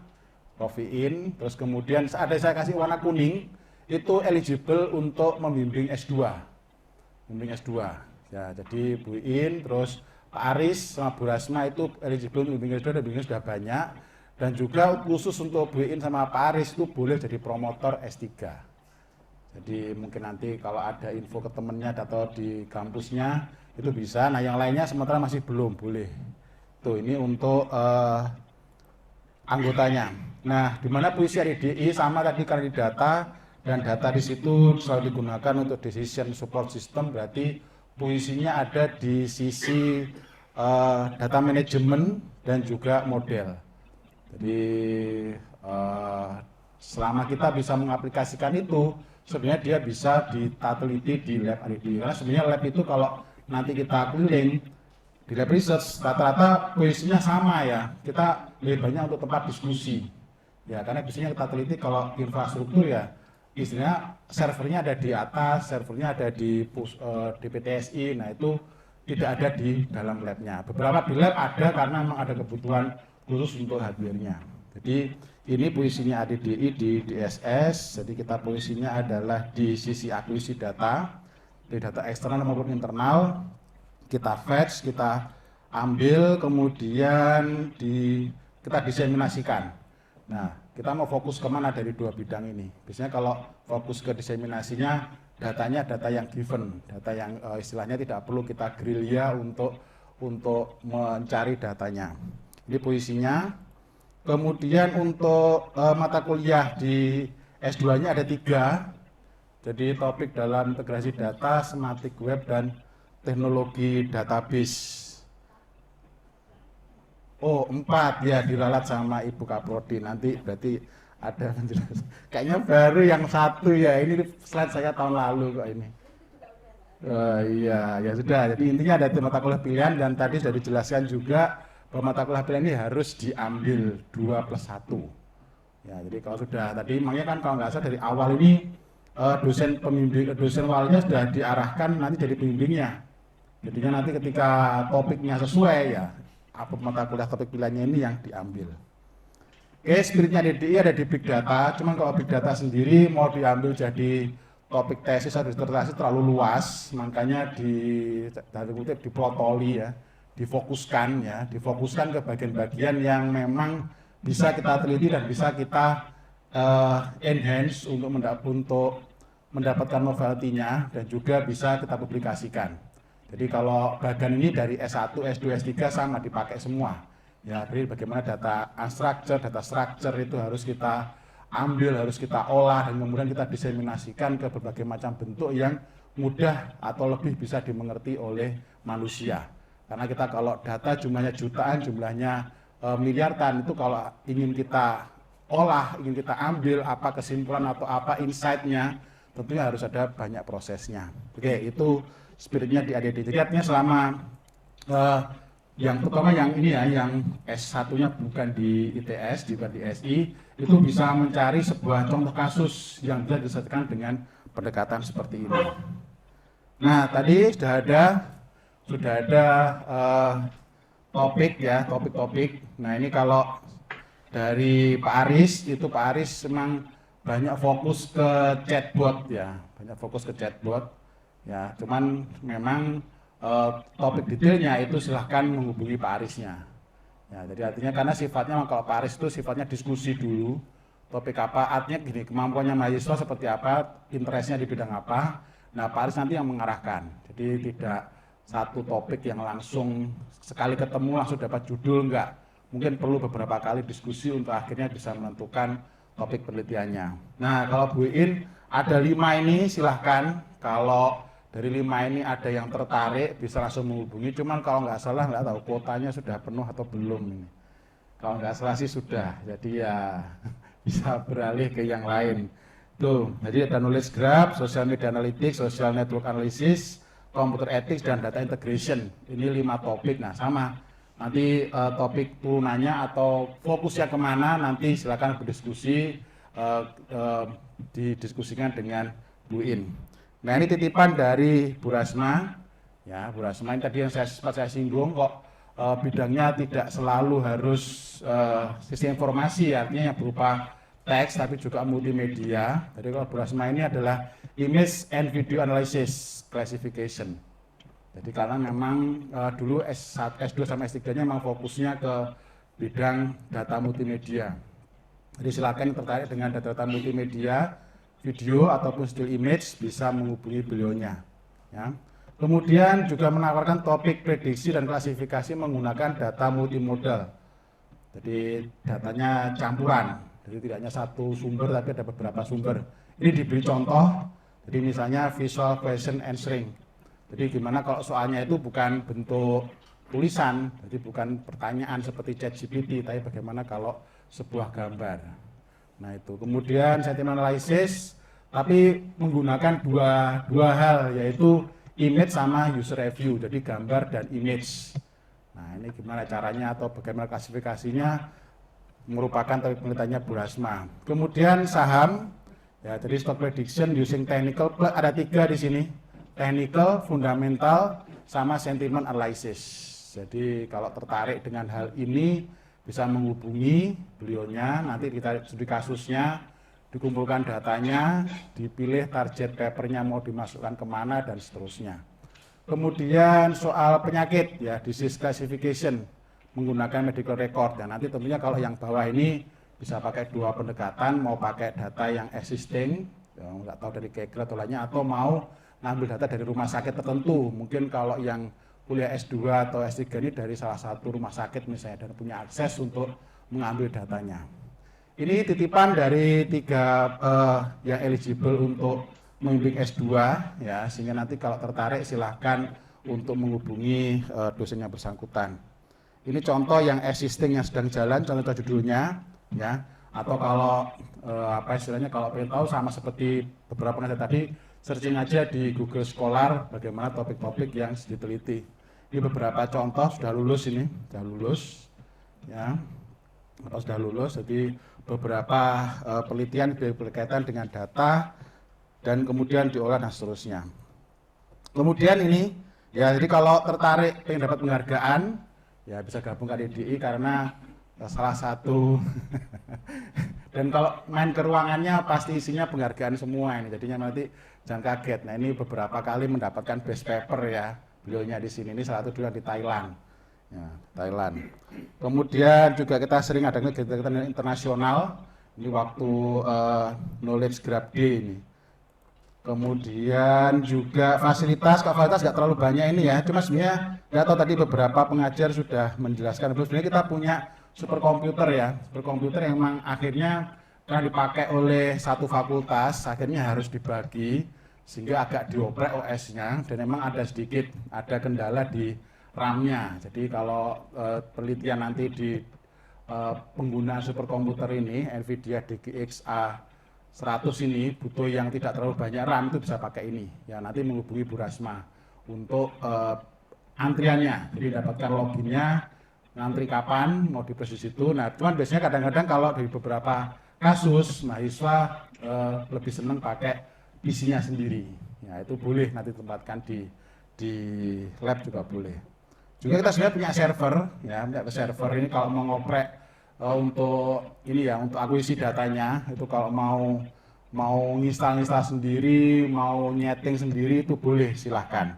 Profiin. Terus kemudian ada saya kasih warna kuning, itu eligible untuk membimbing S2. Membimbing S2. Ya, jadi Bu In, terus Pak Aris sama Bu Rasma itu eligible untuk membimbing S2 dan bimbing sudah banyak. Dan juga khusus untuk Bu In sama Pak Aris itu boleh jadi promotor S3. Jadi mungkin nanti kalau ada info ke temennya atau di kampusnya itu bisa. Nah, yang lainnya sementara masih belum boleh. Tuh, ini untuk anggotanya. Nah, di mana puisi ADDI sama tadi karena di data, dan data di situ selalu digunakan untuk decision support system, berarti puisinya ada di sisi data management dan juga model. Jadi selama kita bisa mengaplikasikan itu, sebenarnya dia bisa diteliti di lab ADDI. Karena sebenarnya lab itu kalau nanti kita keliling di lab research, rata-rata puisinya sama ya. Kita lebih banyak untuk tempat diskusi. Ya, karena biasanya kita teliti kalau infrastruktur ya, istilahnya servernya ada di atas, servernya ada di PTSI, nah itu tidak ada di dalam labnya. Beberapa di lab ada karena memang ada kebutuhan khusus untuk hardware-nya. Jadi ini puisinya ADDI di DSS, jadi kita puisinya adalah di sisi akuisisi data, di data eksternal maupun internal, kita fetch, kita ambil, kemudian kita diseminasikan. Nah, kita mau fokus kemana dari dua bidang ini? Biasanya kalau fokus ke diseminasinya, datanya data yang given, data yang istilahnya tidak perlu kita gerilya untuk mencari datanya. Ini puisinya. Kemudian untuk mata kuliah di S2-nya ada 3. Jadi topik dalam integrasi data, semantik web, dan teknologi database. Oh, 4 ya, diralat sama Ibu Kaprodi. Nanti berarti ada penjelasan. Kayaknya baru yang 1 ya. Ini slide saya tahun lalu kok ini. Iya, ya sudah. Jadi intinya ada mata kuliah pilihan dan tadi sudah dijelaskan juga bahwa mata kuliah pilihan ini harus diambil 2+1. Ya, jadi kalau sudah tadi makanya kan kalau nggak salah dari awal ini dosen pembimbing, dosen awalnya sudah diarahkan nanti jadi pembimbingnya. Jadinya nanti ketika topiknya sesuai ya, apa mata kuliah topik pilihannya ini yang diambil. Oke, spiritnya DDI ada di Big Data, cuman kalau Big Data sendiri mau diambil jadi topik tesis atau disertasi terlalu luas, makanya diprotoli ya, difokuskan ke bagian-bagian yang memang bisa kita teliti dan bisa kita enhance untuk mendapatkan novelty-nya dan juga bisa kita publikasikan. Jadi kalau bagian ini dari S1, S2, S3 sama dipakai semua. Ya, jadi bagaimana data unstructured, data structure itu harus kita ambil, harus kita olah, dan kemudian kita diseminasikan ke berbagai macam bentuk yang mudah atau lebih bisa dimengerti oleh manusia. Karena kita kalau data jumlahnya jutaan, jumlahnya miliaran, itu kalau ingin kita olah, ingin kita ambil apa kesimpulan atau apa insight-nya, tentunya harus ada banyak prosesnya. Oke, itu spiritnya di ADD. Jadi artinya selama yang pertama yang ini ya, yang S1-nya bukan di ITS, bukan di SI, itu bisa mencari sebuah contoh kasus yang bisa diselesaikan dengan pendekatan seperti ini. Nah, tadi sudah ada topik ya, topik-topik. Nah, ini kalau dari Pak Aris, itu Pak Aris memang banyak fokus ke chatbot ya, banyak fokus ke chatbot. Ya, cuman memang topik detailnya itu silahkan menghubungi Pak Arisnya. Ya, jadi artinya karena sifatnya kalau Pak Aris itu sifatnya diskusi dulu, topik apa, artinya gini, kemampuannya mahasiswa seperti apa, interestnya di bidang apa. Nah, Pak Aris nanti yang mengarahkan. Jadi tidak satu topik yang langsung sekali ketemu langsung dapat judul, enggak. Mungkin perlu beberapa kali diskusi untuk akhirnya bisa menentukan topik penelitiannya. Nah, kalau Bu In ada 5 ini silahkan. Kalau dari 5 ini ada yang tertarik bisa langsung menghubungi. Cuman kalau nggak salah nggak tahu kuotanya sudah penuh atau belum ini. Kalau nggak salah sih sudah. Jadi ya bisa beralih ke yang lain. Tuh, jadi ada knowledge graph, social media analytics, social network analysis, computer ethics, dan data integration. Ini 5 topik. Nah, sama. Nanti topik turunannya atau fokusnya kemana nanti silakan berdiskusi, didiskusikan dengan Bu In. Nah, ini titipan dari Bu Rasma. Ya, Bu Rasma ini tadi yang saya singgung kok bidangnya tidak selalu harus sisi informasi, artinya yang berupa teks tapi juga multimedia. Jadi kalau Bu Rasma ini adalah image and video analysis classification. Jadi karena memang dulu S1, S2 sama S3-nya memang fokusnya ke bidang data multimedia. Jadi silakan yang tertarik dengan data multimedia, video ataupun still image bisa menghubungi beliaunya. Ya. Kemudian juga menawarkan topik prediksi dan klasifikasi menggunakan data multimodal. Jadi datanya campuran. Jadi tidak hanya satu sumber tapi ada beberapa sumber. Ini diberi contoh. Jadi misalnya visual question answering. Jadi gimana kalau soalnya itu bukan bentuk tulisan, jadi bukan pertanyaan seperti ChatGPT, tapi bagaimana kalau sebuah gambar. Nah itu. Kemudian sentiment analysis, tapi menggunakan dua hal, yaitu image sama user review, jadi gambar dan image. Nah ini gimana caranya atau bagaimana klasifikasinya, merupakan topik penelitiannya Bu Rasma. Kemudian saham, ya jadi stock prediction using technical, ada 3 di sini, technical, fundamental, sama sentiment analysis. Jadi kalau tertarik dengan hal ini bisa menghubungi beliaunya, nanti kita studi kasusnya, dikumpulkan datanya, dipilih target papernya mau dimasukkan kemana dan seterusnya. Kemudian soal penyakit, ya disease classification menggunakan medical record. Dan nanti tentunya kalau yang bawah ini bisa pakai 2 pendekatan, mau pakai data yang existing, ya, nggak tahu dari Kegel atau lainnya, atau mau ngambil data dari rumah sakit tertentu. Mungkin kalau yang kuliah S2 atau S3 ini dari salah satu rumah sakit misalnya dan punya akses untuk mengambil datanya. Ini titipan dari 3 yang eligible untuk membimbing S2 ya, sehingga nanti kalau tertarik silahkan untuk menghubungi dosen yang bersangkutan. Ini contoh yang existing yang sedang jalan, contoh judulnya ya. Atau kalau apa istilahnya, kalau pengen tahu sama seperti beberapa pengajar tadi, searching aja di Google Scholar bagaimana topik-topik yang diteliti. Ini beberapa contoh sudah lulus ini, sudah lulus ya. Atau sudah lulus, jadi beberapa penelitian berkaitan dengan data dan kemudian diolah dan seterusnya. Kemudian ini ya, jadi kalau tertarik pengen dapat penghargaan ya bisa gabung ke DDI karena salah satu dan kalau main ke ruangannya pasti isinya penghargaan semua ini, jadinya nanti jangan kaget. Nah, ini beberapa kali mendapatkan best paper ya beliaunya di sini. Ini salah satu dulu di Thailand ya, Thailand. Kemudian juga kita sering ada kegiatan internasional, ini waktu knowledge grab day ini. Kemudian juga fasilitas nggak terlalu banyak ini ya, cuma sebenarnya nggak tahu tadi beberapa pengajar sudah menjelaskan. Sebenarnya kita punya superkomputer ya, superkomputer yang memang akhirnya karena dipakai oleh satu fakultas, akhirnya harus dibagi sehingga agak dioprek OS-nya, dan memang ada kendala di RAM-nya. Jadi kalau penelitian nanti di penggunaan superkomputer ini, NVIDIA DGX A100 ini butuh yang tidak terlalu banyak RAM, itu bisa pakai ini. Ya, nanti menghubungi Bu Rasma untuk antriannya, jadi dapatkan loginnya, ngantri kapan mau diproses di situ. Nah, cuman biasanya kadang-kadang kalau dari beberapa kasus mahasiswa lebih senang pakai PC-nya sendiri. Ya, itu boleh nanti tempatkan di lab juga boleh. Juga kita sebenarnya punya server, ya, punya server ini kalau mau ngoprek untuk ini ya, untuk akuisisi datanya, itu kalau mau nginstal sendiri, mau nyeting sendiri itu boleh, silahkan.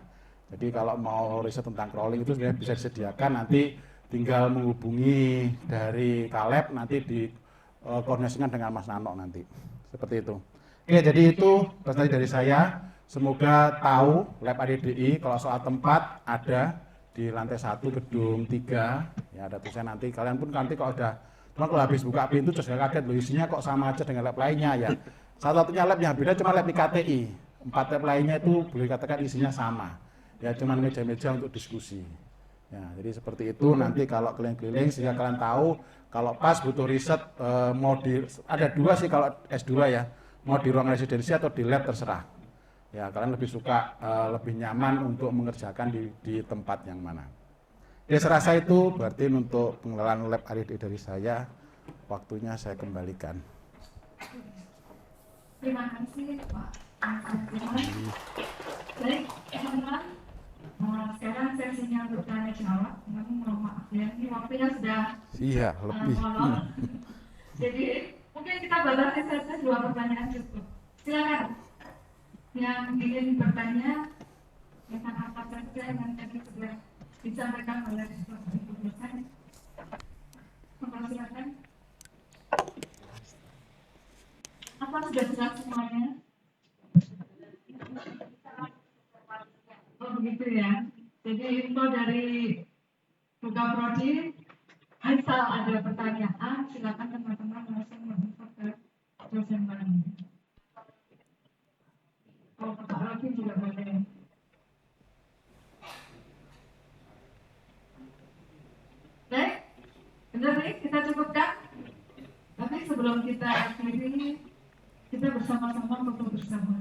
Jadi kalau mau riset tentang crawling itu sebenarnya bisa disediakan, nanti tinggal menghubungi dari Kaleb, nanti dikoordinasikan dengan Mas Nano nanti. Seperti itu. Oke, jadi itu presentasi dari saya. Semoga tahu lab ADDI, kalau soal tempat ada di lantai 1 gedung 3. Ya, ada tulisan nanti. Kalian pun nanti kalau udah, cuma kalau habis buka pintu terus kaget, loh isinya kok sama aja dengan lab lainnya ya. Satu-satunya lab yang beda cuma lab IKTI. 4 lab lainnya itu boleh dikatakan isinya sama. Ya, cuma meja-meja untuk diskusi. Ya, jadi seperti itu nanti kalau keliling-keliling sehingga kalian tahu kalau pas butuh riset ada 2 sih kalau S2 ya, mau di ruang residensi atau di lab terserah. Ya, kalian lebih suka lebih nyaman untuk mengerjakan di tempat yang mana. Ya, saya rasa itu berarti untuk pengenalan lab ADDI dari saya. Waktunya saya kembalikan.
Terima kasih Pak. Baik, teman-teman. Sekarang sesinya bertanya jawab. Namun mohon maaf ya, ini waktunya sudah
lebih.
Jadi mungkin kita batasi saja 2 pertanyaan cukup. Silakan. Yang ingin bertanya tentang apa saja yang tadi sudah disampaikan oleh Ibu dosen. Silakan. Apa sudah jelas semuanya? Oh begitu ya. Jadi info dari Buka Prodi, asal ada pertanyaan, silakan teman-teman langsung menginfo ke dosen lain. Oh, Pak Rodi juga boleh. Baik, benar nih, kita cukupkan. Tapi sebelum kita akhiri, kita bersama-sama foto bersama.